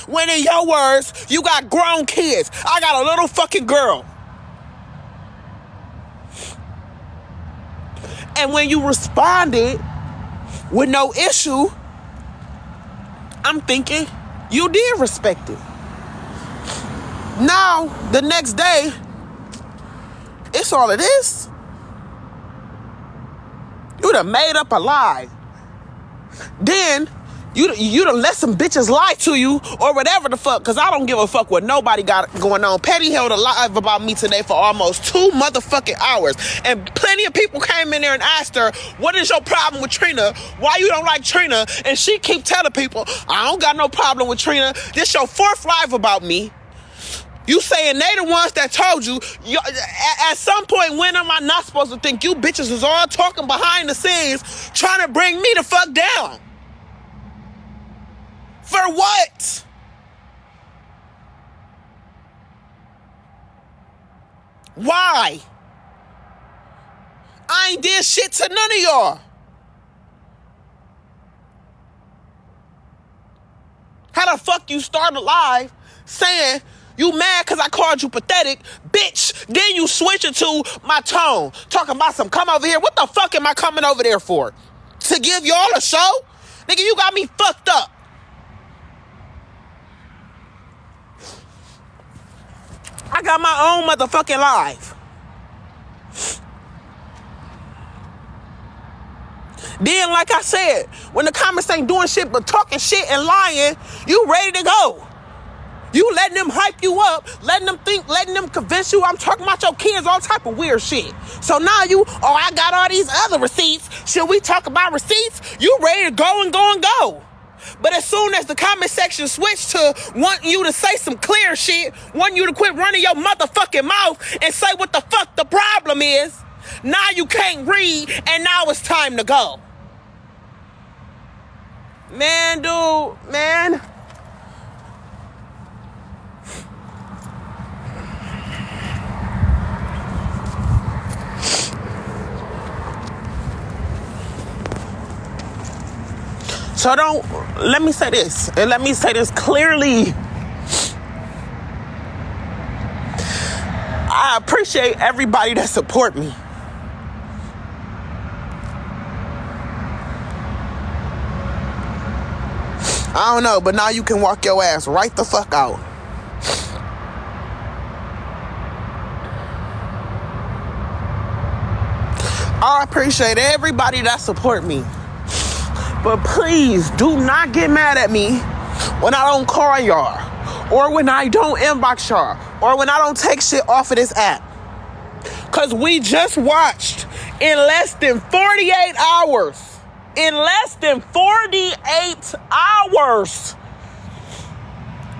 When in your words, you got grown kids. I got a little fucking girl. And when you responded with no issue, I'm thinking you did respect it. Now, the next day, it's all it is. You done made up a lie. Then, you done let some bitches lie to you or whatever the fuck, because I don't give a fuck what nobody got going on. Petty held a live about me today for almost 2 motherfucking hours. And plenty of people came in there and asked her, what is your problem with Trina? Why you don't like Trina? And she keep telling people, I don't got no problem with Trina. This your 4th live about me. You saying they the ones that told you, at some point, when am I not supposed to think you bitches is all talking behind the scenes trying to bring me the fuck down? For what? Why? I ain't did shit to none of y'all. How the fuck you start a live saying you mad because I called you pathetic, bitch? Then you switch it to my tone, talking about some come over here. What the fuck am I coming over there for? To give y'all a show? Nigga, you got me fucked up. I got my own motherfucking live. Then, like I said, when the comments ain't doing shit but talking shit and lying, you ready to go. You letting them hype you up, letting them think, letting them convince you I'm talking about your kids, all type of weird shit. So now I got all these other receipts. Should we talk about receipts? You ready to go and go and go. But as soon as the comment section switched to wanting you to say some clear shit, wanting you to quit running your motherfucking mouth and say what the fuck the problem is, now you can't read and now it's time to go. Man, dude, man. So let me say this, and let me say this clearly. I appreciate everybody that support me. I don't know, but now you can walk your ass right the fuck out. I appreciate everybody that support me. But please do not get mad at me when I don't call y'all, or when I don't inbox y'all, or when I don't take shit off of this app. Because we just watched in less than 48 hours. In less than 48 hours.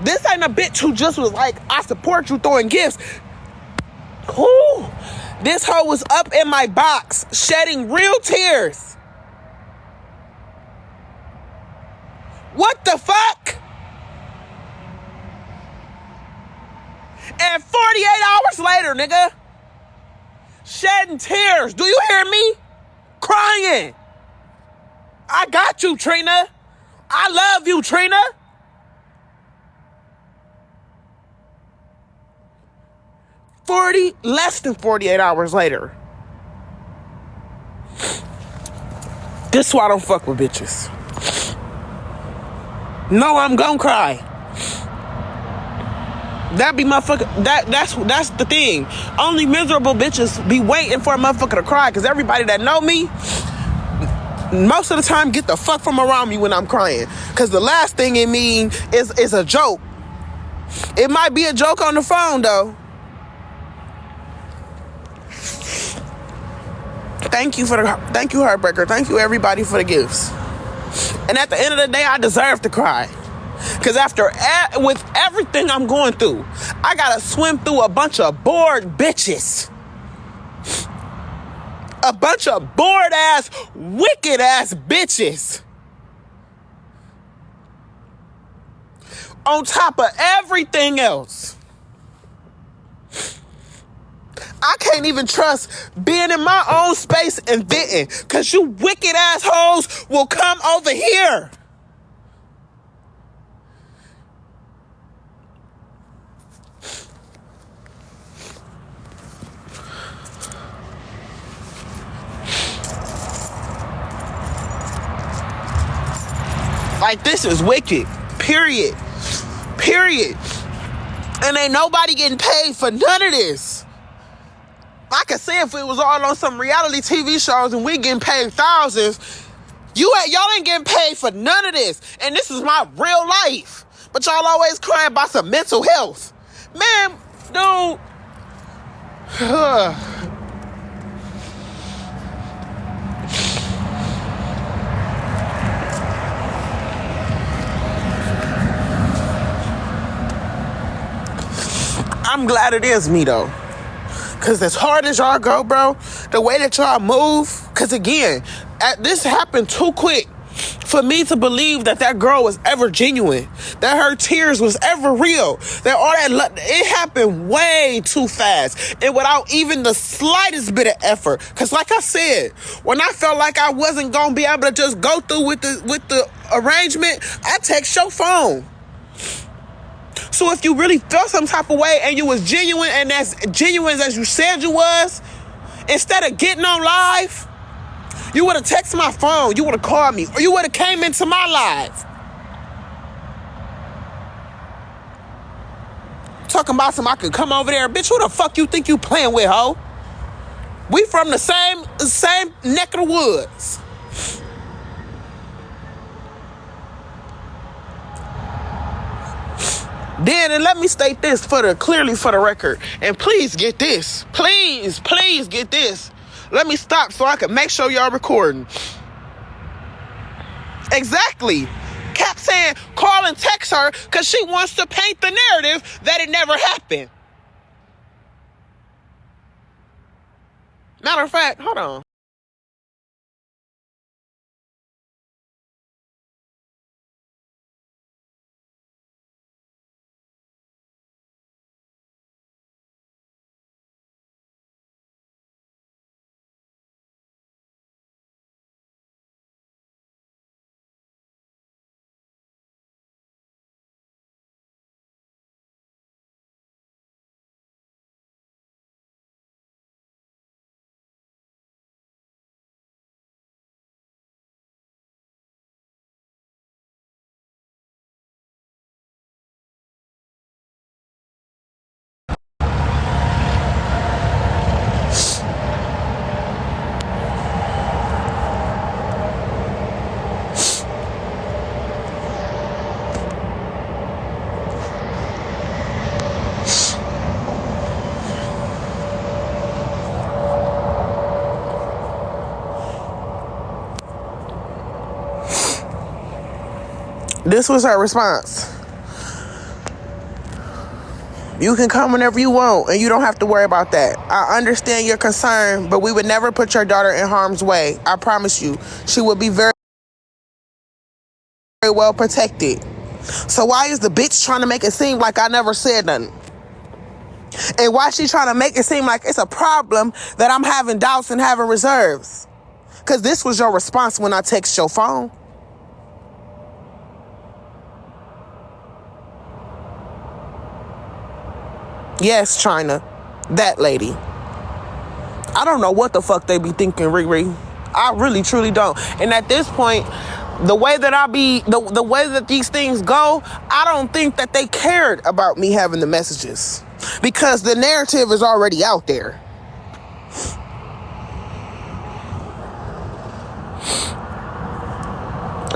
This ain't a bitch who just was like, I support you throwing gifts. Who? This hoe was up in my box shedding real tears. What the fuck? And 48 hours later, nigga, shedding tears. Do you hear me? Crying. I got you, Trina. I love you, Trina. Less than 48 hours later. This is why I don't fuck with bitches. No, I'm gonna cry. That be motherfucker. That's the thing. Only miserable bitches be waiting for a motherfucker to cry, because everybody that know me, most of the time, get the fuck from around me when I'm crying. Because the last thing it mean is a joke. It might be a joke on the phone, though. Thank you, Heartbreaker. Thank you, everybody, for the gifts. And at the end of the day, I deserve to cry. Because with everything I'm going through, I gotta swim through a bunch of bored bitches. A bunch of bored ass, wicked ass bitches. On top of everything else. I can't even trust being in my own space and venting, because you wicked assholes will come over here. Like, this is wicked. Period. And ain't nobody getting paid for none of this. I could say if it was all on some reality TV shows and we getting paid thousands, y'all ain't getting paid for none of this. And this is my real life. But y'all always crying about some mental health. Man, dude. I'm glad it is me, though. Because as hard as y'all go, bro, the way that y'all move, because again, this happened too quick for me to believe that girl was ever genuine, that her tears was ever real, that all that, it happened way too fast and without even the slightest bit of effort. Because like I said, when I felt like I wasn't going to be able to just go through with the arrangement, I text your phone. So if you really felt some type of way and you was genuine and as genuine as you said you was, instead of getting on live, you would have texted my phone, you would have called me, or you would have came into my live. Talking about I could come over there. Bitch, who the fuck you think you playing with, ho? We from the same neck of the woods. Then, and let me state this clearly for the record, and please get this. Please get this. Let me stop so I can make sure y'all recording. Exactly. Kept saying, call and text her because she wants to paint the narrative that it never happened. Matter of fact, hold on. This was her response. You can come whenever you want, and you don't have to worry about that. I understand your concern, but we would never put your daughter in harm's way. I promise you. She will be very, very well protected. So why is the bitch trying to make it seem like I never said nothing? And why she trying to make it seem like it's a problem that I'm having doubts and having reserves? Because this was your response when I text your phone. Yes, Trina. That lady. I don't know what the fuck they be thinking, Riri. I really, truly don't. And at this point, the way that the way that these things go, I don't think that they cared about me having the messages. Because the narrative is already out there.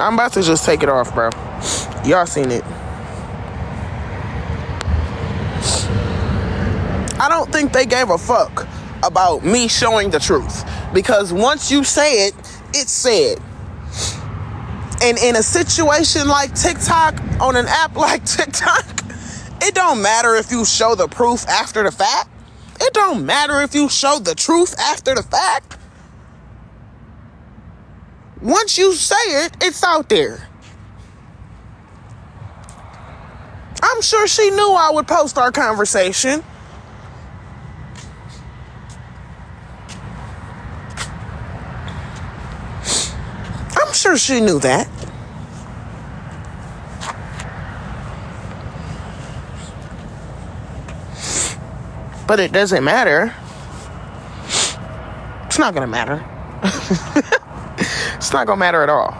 I'm about to just take it off, bro. Y'all seen it. I don't think they gave a fuck about me showing the truth. Because once you say it, it's said. And in a situation like TikTok, on an app like TikTok, it don't matter if you show the proof after the fact. It don't matter if you show the truth after the fact. Once you say it, it's out there. I'm sure she knew I would post our conversation. I'm sure she knew that. But it doesn't matter. It's not gonna matter. It's not gonna matter at all.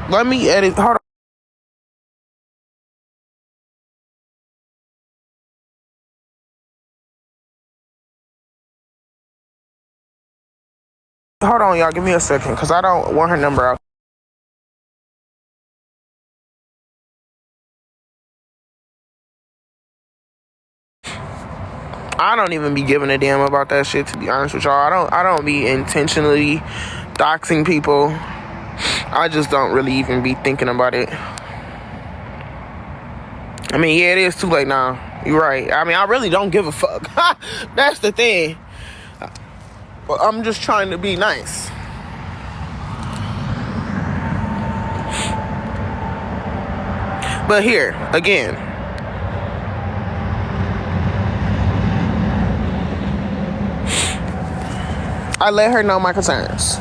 Let me edit. Hold on. Hold on, y'all. Give me a second, because I don't want her number out. I don't even be giving a damn about that shit, to be honest with y'all. I don't be intentionally doxing people. I just don't really even be thinking about it. I mean, yeah, it is too late now. You're right. I mean, I really don't give a fuck. That's the thing. But I'm just trying to be nice. But here, again, I let her know my concerns.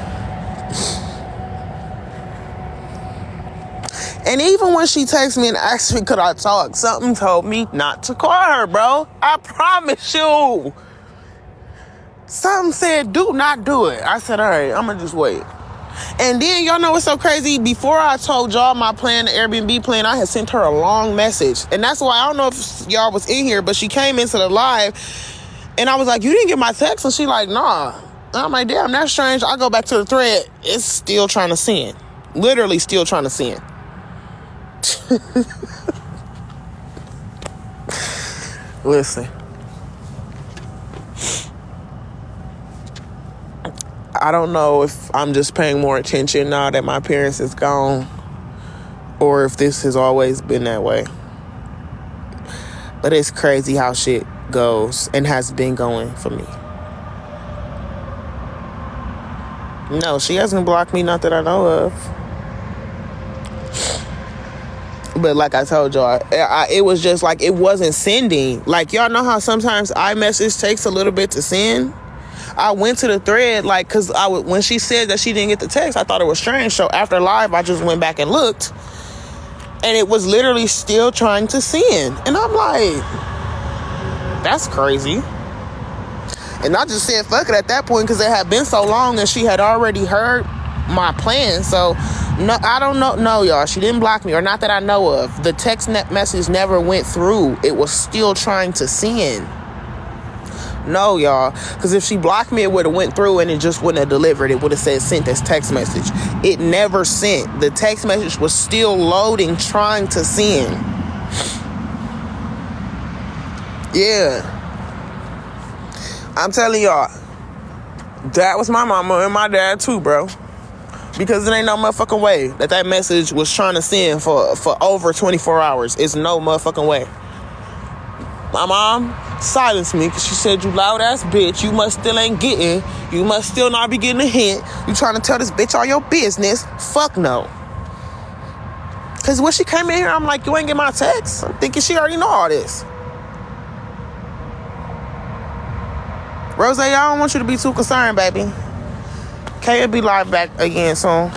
And even when she texted me and asked me, could I talk, something told me not to call her, bro. I promise you. Something said, do not do it. I said, all right, I'm going to just wait. And then, y'all know what's so crazy? Before I told y'all my plan, the Airbnb plan, I had sent her a long message. And that's why, I don't know if y'all was in here, but she came into the live. And I was like, you didn't get my text? And she like, nah. And I'm like, damn, that's strange. I go back to the thread. It's still trying to send. Literally still trying to send. Listen. I don't know if I'm just paying more attention now that my parents is gone, or if this has always been that way. But it's crazy how shit goes and has been going for me. No, she hasn't blocked me, not that I know of. But like I told y'all, it was just like it wasn't sending. Like, y'all know how sometimes iMessage takes a little bit to send? I went to the thread, like, because when she said that she didn't get the text, I thought it was strange. So after live, I just went back and looked. And it was literally still trying to send. And I'm like, that's crazy. And I just said, fuck it at that point, because it had been so long and she had already heard my plan. So, no, I don't know. No, y'all, she didn't block me, or not that I know of. The text message never went through. It was still trying to send. No, y'all, because if she blocked me, it would have went through and it just wouldn't have delivered. It would have said sent as text message. It never sent. The text message was still loading, trying to send. Yeah. I'm telling y'all, that was my mama and my dad too, bro. Because it ain't no motherfucking way that message was trying to send for over 24 hours. It's no motherfucking way. My mom silenced me because she said, you loud ass bitch, you must still ain't getting, you must still not be getting a hint. You trying to tell this bitch all your business? Fuck no. Because when she came in here, I'm like, you ain't get my text? I'm thinking she already know all this. Rose, I don't want you to be too concerned, baby. K'll be live back again soon.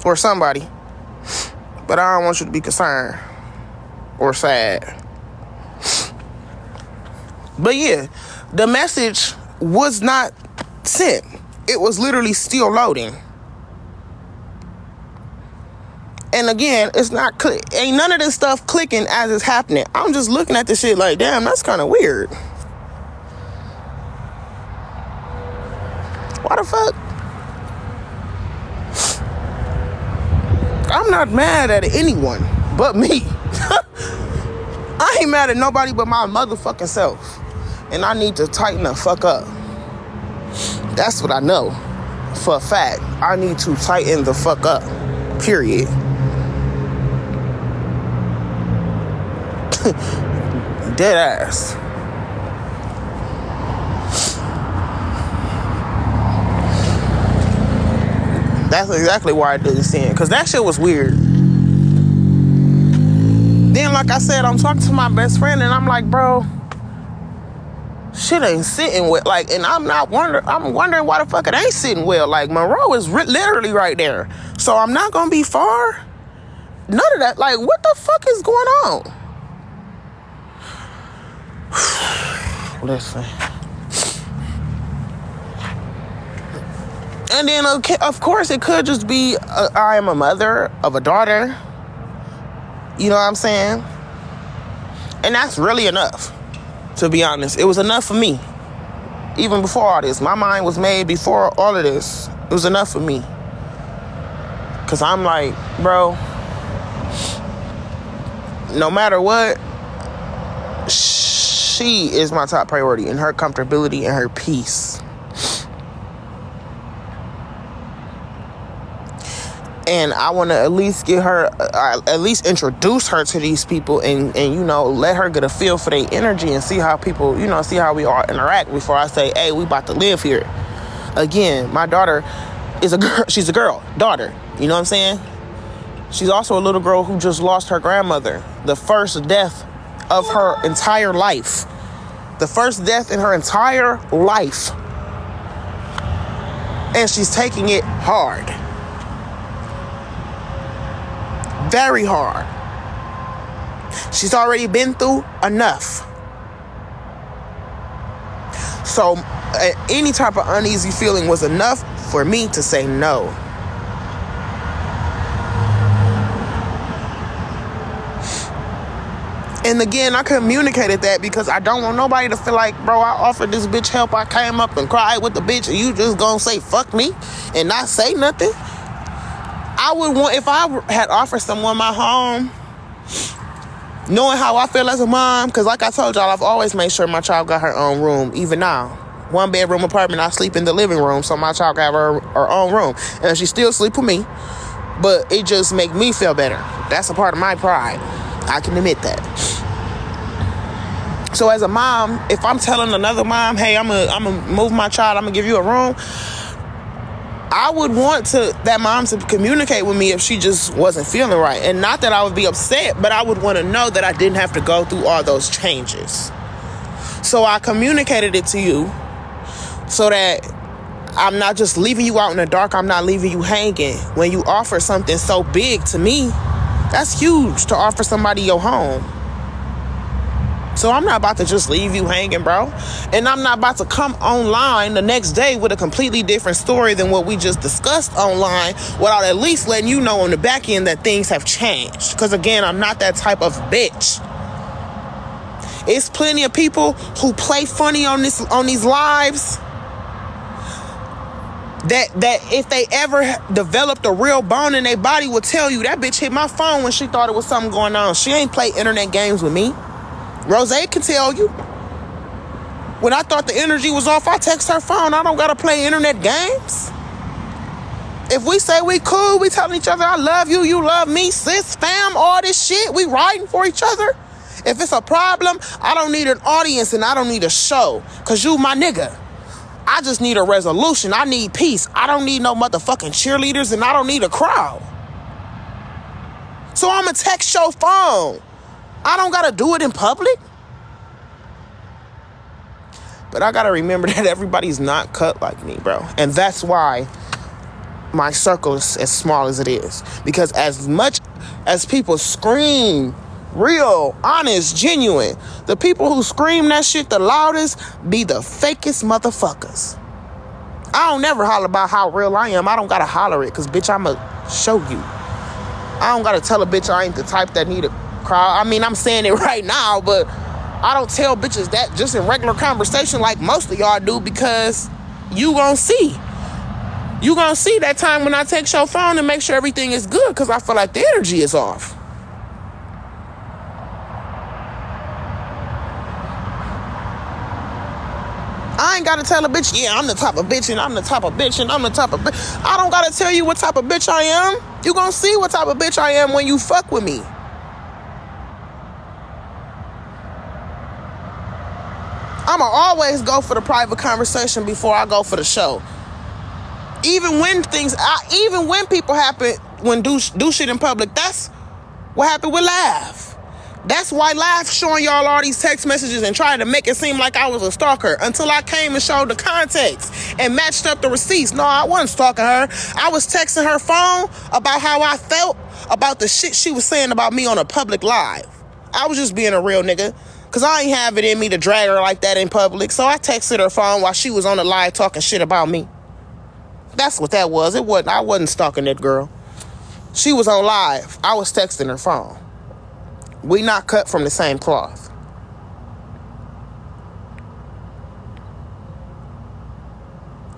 Or somebody. But I don't want you to be concerned. Or sad. But yeah, the message was not sent. It was literally still loading. And again, it's not ain't none of this stuff clicking as it's happening. I'm just looking at this shit like, damn, that's kind of weird. Why the fuck? I'm not mad at anyone but me. I ain't mad at nobody but my motherfucking self. And I need to tighten the fuck up. That's what I know for a fact. I need to tighten the fuck up. Period. Dead ass. That's exactly why I didn't see it. Because that shit was weird. Then, like I said, I'm talking to my best friend and I'm like, bro, shit ain't sitting well. Like, and I'm wondering why the fuck it ain't sitting well. Like, Monroe is literally right there. So I'm not going to be far. None of that. Like, what the fuck is going on? Listen. And then, okay, of course, it could just be I am a mother of a daughter. You know what I'm saying? And that's really enough, to be honest. It was enough for me. Even before all this. My mind was made before all of this. It was enough for me. Because I'm like, bro, no matter what, she is my top priority, and her comfortability and her peace. And I want to at least get her, at least introduce her to these people and you know, let her get a feel for their energy and see how people, you know, see how we all interact before I say, hey, we about to live here. Again, my daughter is a girl. She's a girl, daughter. You know what I'm saying? She's also a little girl who just lost her grandmother. The first death of her entire life. The first death in her entire life. And she's taking it hard. Very hard. She's already been through enough. So any type of uneasy feeling was enough for me to say no. And again, I communicated that because I don't want nobody to feel like, bro, I offered this bitch help. I came up and cried with the bitch and you just gonna say fuck me and not say nothing. I would want, if I had offered someone my home, knowing how I feel as a mom, because like I told y'all, I've always made sure my child got her own room, even now. 1-bedroom apartment, I sleep in the living room, so my child got her own room. And she still sleep with me, but it just make me feel better. That's a part of my pride. I can admit that. So as a mom, if I'm telling another mom, hey, I'm gonna move my child, I'm gonna give you a room, I would want that mom to communicate with me if she just wasn't feeling right. And not that I would be upset, but I would want to know that I didn't have to go through all those changes. So I communicated it to you so that I'm not just leaving you out in the dark. I'm not leaving you hanging. When you offer something so big to me, that's huge to offer somebody your home. So I'm not about to just leave you hanging, bro. And I'm not about to come online the next day with a completely different story than what we just discussed online without at least letting you know on the back end that things have changed. Because again, I'm not that type of bitch. It's plenty of people who play funny on these lives that if they ever developed a real bone in their body would tell you that bitch hit my phone when she thought it was something going on. She ain't play internet games with me. Rose can tell you. When I thought the energy was off, I text her phone. I don't gotta play internet games. If we say we cool, we telling each other, I love you, you love me, sis, fam, all this shit, we riding for each other. If it's a problem, I don't need an audience and I don't need a show. Cause you my nigga. I just need a resolution. I need peace. I don't need no motherfucking cheerleaders and I don't need a crowd. So I'ma text your phone. I don't gotta do it in public. But I gotta remember that everybody's not cut like me, bro. And that's why my circle is as small as it is. Because as much as people scream real, honest, genuine, the people who scream that shit the loudest be the fakest motherfuckers. I don't never holler about how real I am. I don't gotta holler it, cause bitch, I'ma show you. I don't gotta tell a bitch I ain't the type that need a crowd. I mean, I'm saying it right now, but I don't tell bitches that just in regular conversation like most of y'all do, because you gonna see. You gonna see that time when I text your phone and make sure everything is good, because I feel like the energy is off. I ain't gotta tell a bitch, yeah, I'm the type of bitch and I'm the type of bitch and I'm the type of bitch. I don't gotta tell you what type of bitch I am. You gonna see what type of bitch I am when you fuck with me. I'ma always go for the private conversation before I go for the show. Even when people do shit in public, that's what happened with Laugh. That's why Laugh showing y'all all these text messages and trying to make it seem like I was a stalker until I came and showed the context and matched up the receipts. No, I wasn't stalking her. I was texting her phone about how I felt about the shit she was saying about me on a public live. I was just being a real nigga because I ain't have it in me to drag her like that in public. So I texted her phone while she was on the live talking shit about me. That's what that was. I wasn't stalking that girl. She was on live. I was texting her phone. We not cut from the same cloth.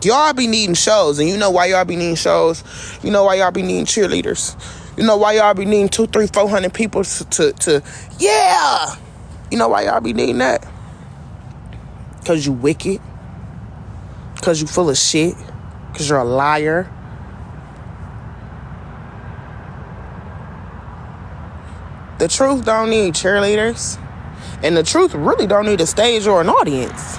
Y'all be needing shows, and you know why y'all be needing shows. You know why y'all be needing cheerleaders. You know why y'all be needing 200, 300, 400 people to yeah. You know why y'all be needing that? Because you wicked. Because you full of shit. Because you're a liar. The truth don't need cheerleaders. And the truth really don't need a stage or an audience.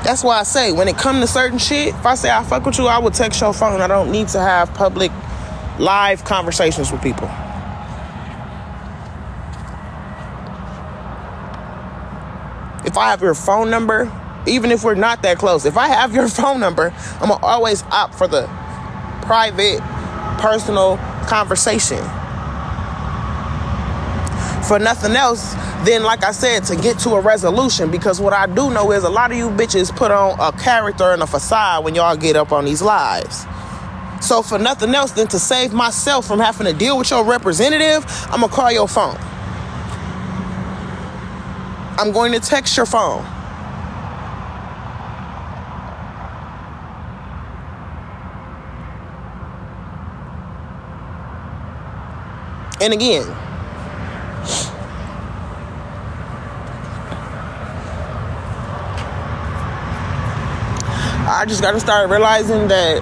That's why I say, when it come to certain shit, if I say I fuck with you, I would text your phone. I don't need to have public live conversations with people. If I have your phone number, even if we're not that close, if I have your phone number, I'm going to always opt for the private, personal conversation. For nothing else, then like I said, to get to a resolution. Because what I do know is a lot of you bitches put on a character and a facade when y'all get up on these lives. So for nothing else than to save myself from having to deal with your representative, I'm going to call your phone. I'm going to text your phone. And again, I just got to start realizing that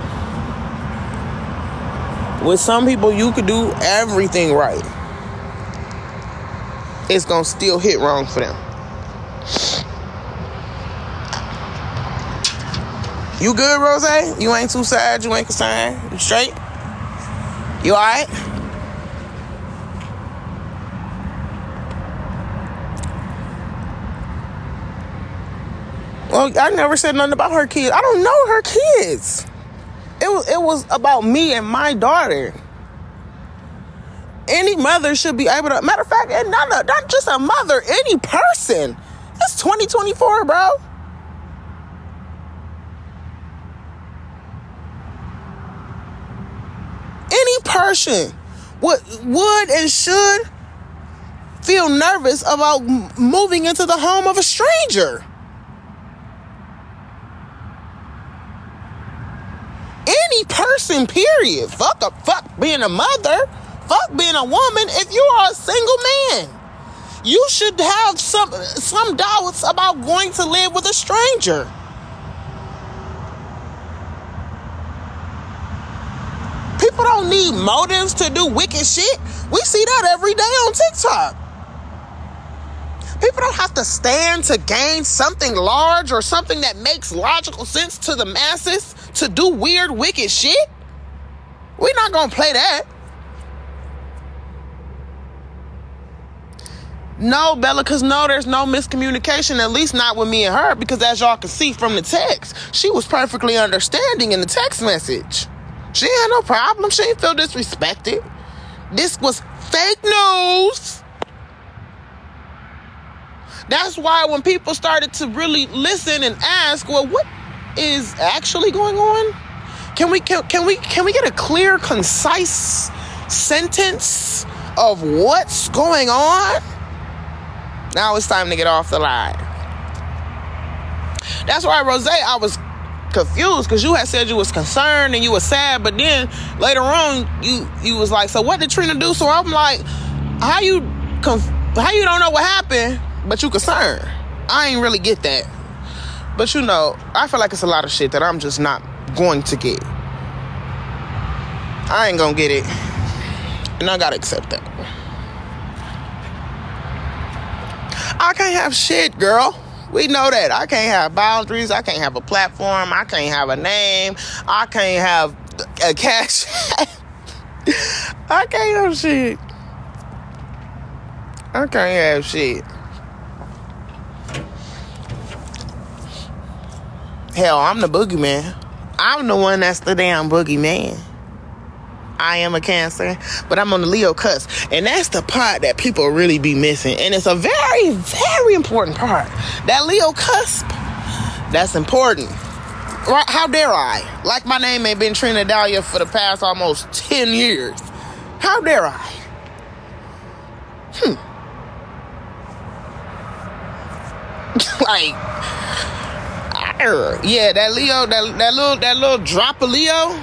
with some people, you could do everything right. It's going to still hit wrong for them. You good, Rose? You ain't too sad? You ain't concerned? You straight? You all right? Well, I never said nothing about her kids. I don't know her kids. It was about me and my daughter. Any mother should be able to... Matter of fact, not just a mother, any person. It's 2024, bro. Any person would and should feel nervous about moving into the home of a stranger. Any person, period. Fuck being a mother. Fuck being a woman. If you are a single man, you should have some doubts about going to live with a stranger. People don't need motives to do wicked shit. We see that every day on TikTok. People don't have to stand to gain something large or something that makes logical sense to the masses to do weird, wicked shit. We're not going to play that. No, Bella, because no, there's no miscommunication, at least not with me and her, because as y'all can see from the text, she was perfectly understanding in the text message. She had no problem. She didn't feel disrespected. This was fake news. That's why when people started to really listen and ask, well, what is actually going on? Can we get a clear, concise sentence of what's going on? Now it's time to get off the line. That's why, Rose, I was confused because you had said you was concerned and you was sad, but then later on you was like, so what did Trina do? So I'm like, how you How you don't know what happened, but you concerned? I ain't really get that. But you know, I feel like it's a lot of shit that I'm just not going to get. I ain't gonna get it. And I gotta accept that. I can't have shit, girl. We know that. I can't have boundaries. I can't have a platform. I can't have a name. I can't have a cash. I can't have shit. I can't have shit. Hell, I'm the boogeyman. I'm the one that's the damn boogeyman. I am a Cancer, but I'm on the Leo cusp. And that's the part that people really be missing. And it's a very, very important part. That Leo cusp, that's important. Right? How dare I? Like my name ain't been TrinaDahlia for the past almost 10 years. How dare I? Like, yeah, that Leo, that little drop of Leo,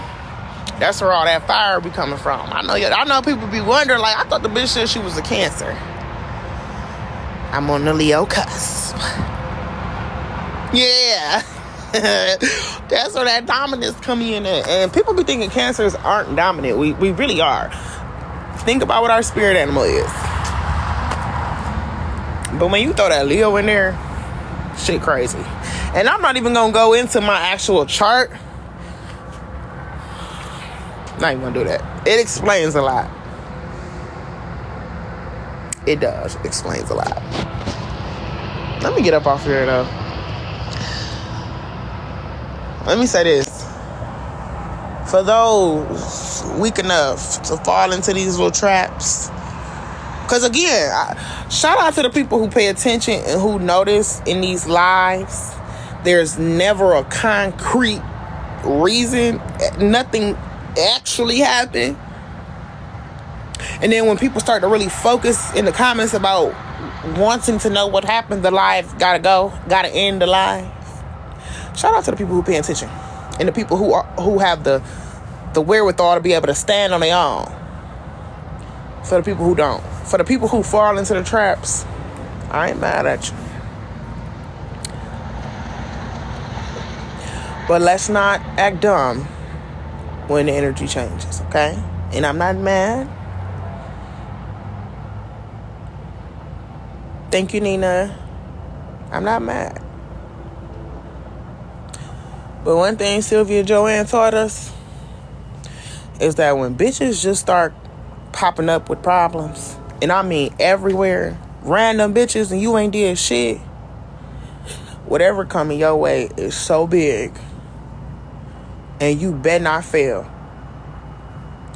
that's where all that fire be coming from. I know people be wondering, like, I thought the bitch said she was a Cancer. I'm on the Leo cusp. Yeah. That's where that dominance come in at. And people be thinking Cancers aren't dominant. We really are. Think about what our spirit animal is. But when you throw that Leo in there, shit crazy. And I'm not even gonna go into my actual chart. Not even gonna do that. It explains a lot. It does. It explains a lot. Let me get up off here though. Let me say this. For those weak enough to fall into these little traps, because again, shout out to the people who pay attention and who notice in these lives, there's never a concrete reason. Nothing actually happened. And then when people start to really focus in the comments about wanting to know what happened, the live gotta end the live. Shout out to the people who pay attention and the people who have the wherewithal to be able to stand on their own. For the people who don't, for the people who fall into the traps, I ain't mad at you. But let's not act dumb when the energy changes, okay? And I'm not mad. Thank you, Nina. I'm not mad. But one thing Sylvia Joanne taught us is that when bitches just start popping up with problems, and I mean everywhere, random bitches, and you ain't did shit, whatever coming your way is so big, and you better not fail.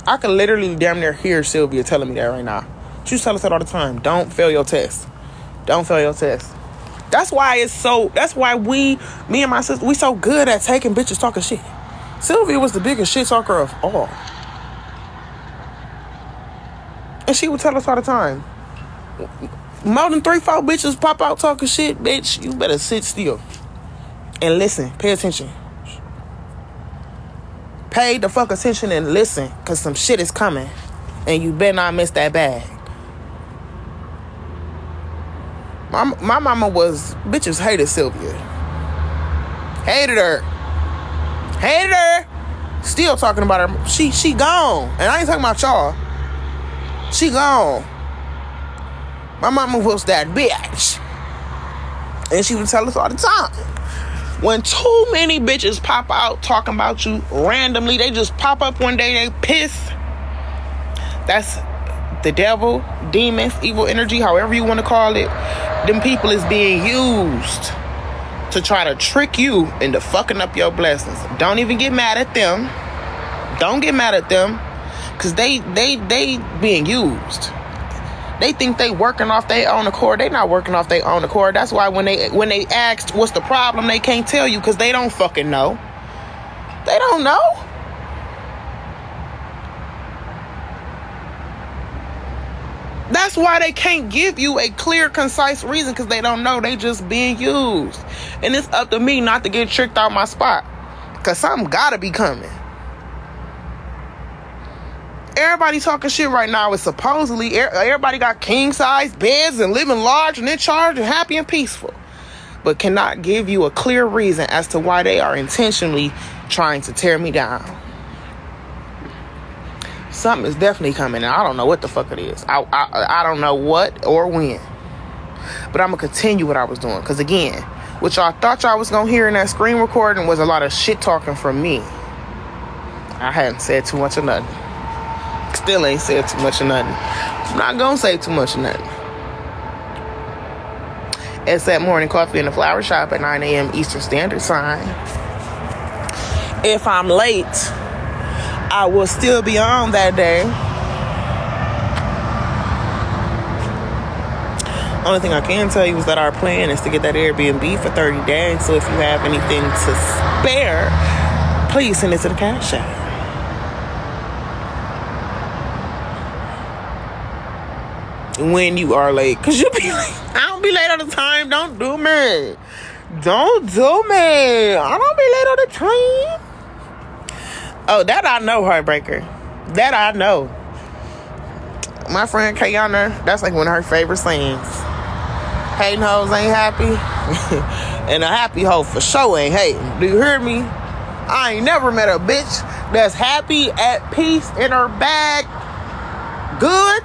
I can literally damn near hear Sylvia telling me that right now. She tell us that all the time. Don't fail your test. Don't fail your test. That's why me and my sister, we so good at taking bitches talking shit. Sylvia was the biggest shit talker of all. And she would tell us all the time, more than 3-4 bitches pop out talking shit, bitch, you better sit still and listen. Pay attention. Pay the fuck attention and listen, because some shit is coming. And you better not miss that bag. My mama bitches hated Sylvia. Hated her. Still talking about her. She gone. And I ain't talking about y'all. She gone. My mama was that bitch. And she would tell us all the time. When too many bitches pop out talking about you randomly, they just pop up one day, they piss. That's the devil, demons, evil energy, however you want to call it. Them people is being used to try to trick you into fucking up your blessings. Don't even get mad at them. Don't get mad at them, because they being used. They think they working off their own accord. They not working off their own accord. That's why when they asked what's the problem, they can't tell you, because they don't fucking know. They don't know. That's why they can't give you a clear, concise reason, because they don't know. They just being used. And it's up to me not to get tricked out my spot, because something gotta be coming. Everybody talking shit right now is supposedly everybody got king size beds and living large and in charge and happy and peaceful, but cannot give you a clear reason as to why they are intentionally trying to tear me down. Something is definitely coming, and I don't know what the fuck it is. I don't know what or when, but I'm gonna continue what I was doing, because again, what y'all thought y'all was gonna hear in that screen recording was a lot of shit talking from me. I hadn't said too much of nothing. Still ain't said too much of nothing. I'm not gonna say too much of nothing. It's that morning coffee in the flower shop at 9 a.m. Eastern Standard Time. If I'm late, I will still be on that day. Only thing I can tell you is that our plan is to get that Airbnb for 30 days. So if you have anything to spare, please send it to the cash app. When you are late, because you be late. I don't be late all the time. Don't do me. Don't do me. I don't be late all the time. Oh, that I know, Heartbreaker. That I know. My friend Kayana, that's like one of her favorite sayings. Hating hoes ain't happy. And a happy hoe for sure ain't hating. Do you hear me? I ain't never met a bitch that's happy, at peace, in her bag, good,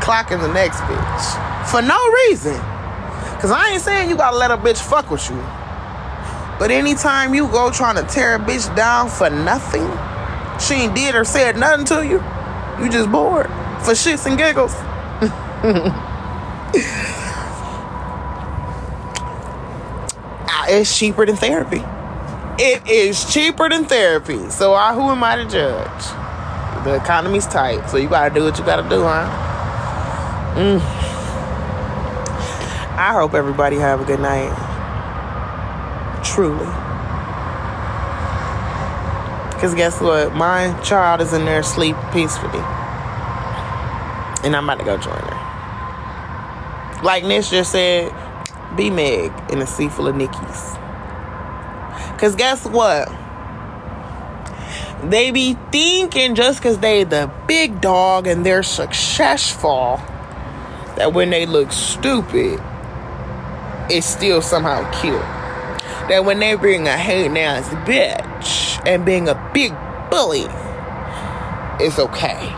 clocking the next bitch for no reason. Cause I ain't saying you gotta let a bitch fuck with you, but anytime you go trying to tear a bitch down for nothing, she ain't did or said nothing to you, you just bored for shits and giggles. It's cheaper than therapy. It is cheaper than therapy. So who am I to judge? The economy's tight, so you gotta do what you gotta do, huh? I hope everybody have a good night. Truly. Because guess what? My child is in there asleep peacefully. And I'm about to go join her. Like Nish just said, be Meg in a sea full of Nickies. Because guess what? They be thinking just because they the big dog and they're successful, that when they look stupid, it's still somehow cute. That when they bring a hating ass bitch and being a big bully, it's okay.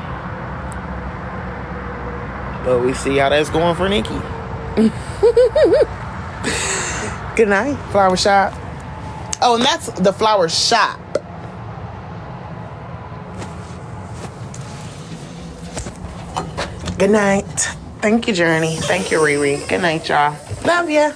But we see how that's going for Nikki. Good night, flower shop. Oh, and that's the flower shop. Good night. Thank you, Journey. Thank you, Riri. Good night, y'all. Love ya.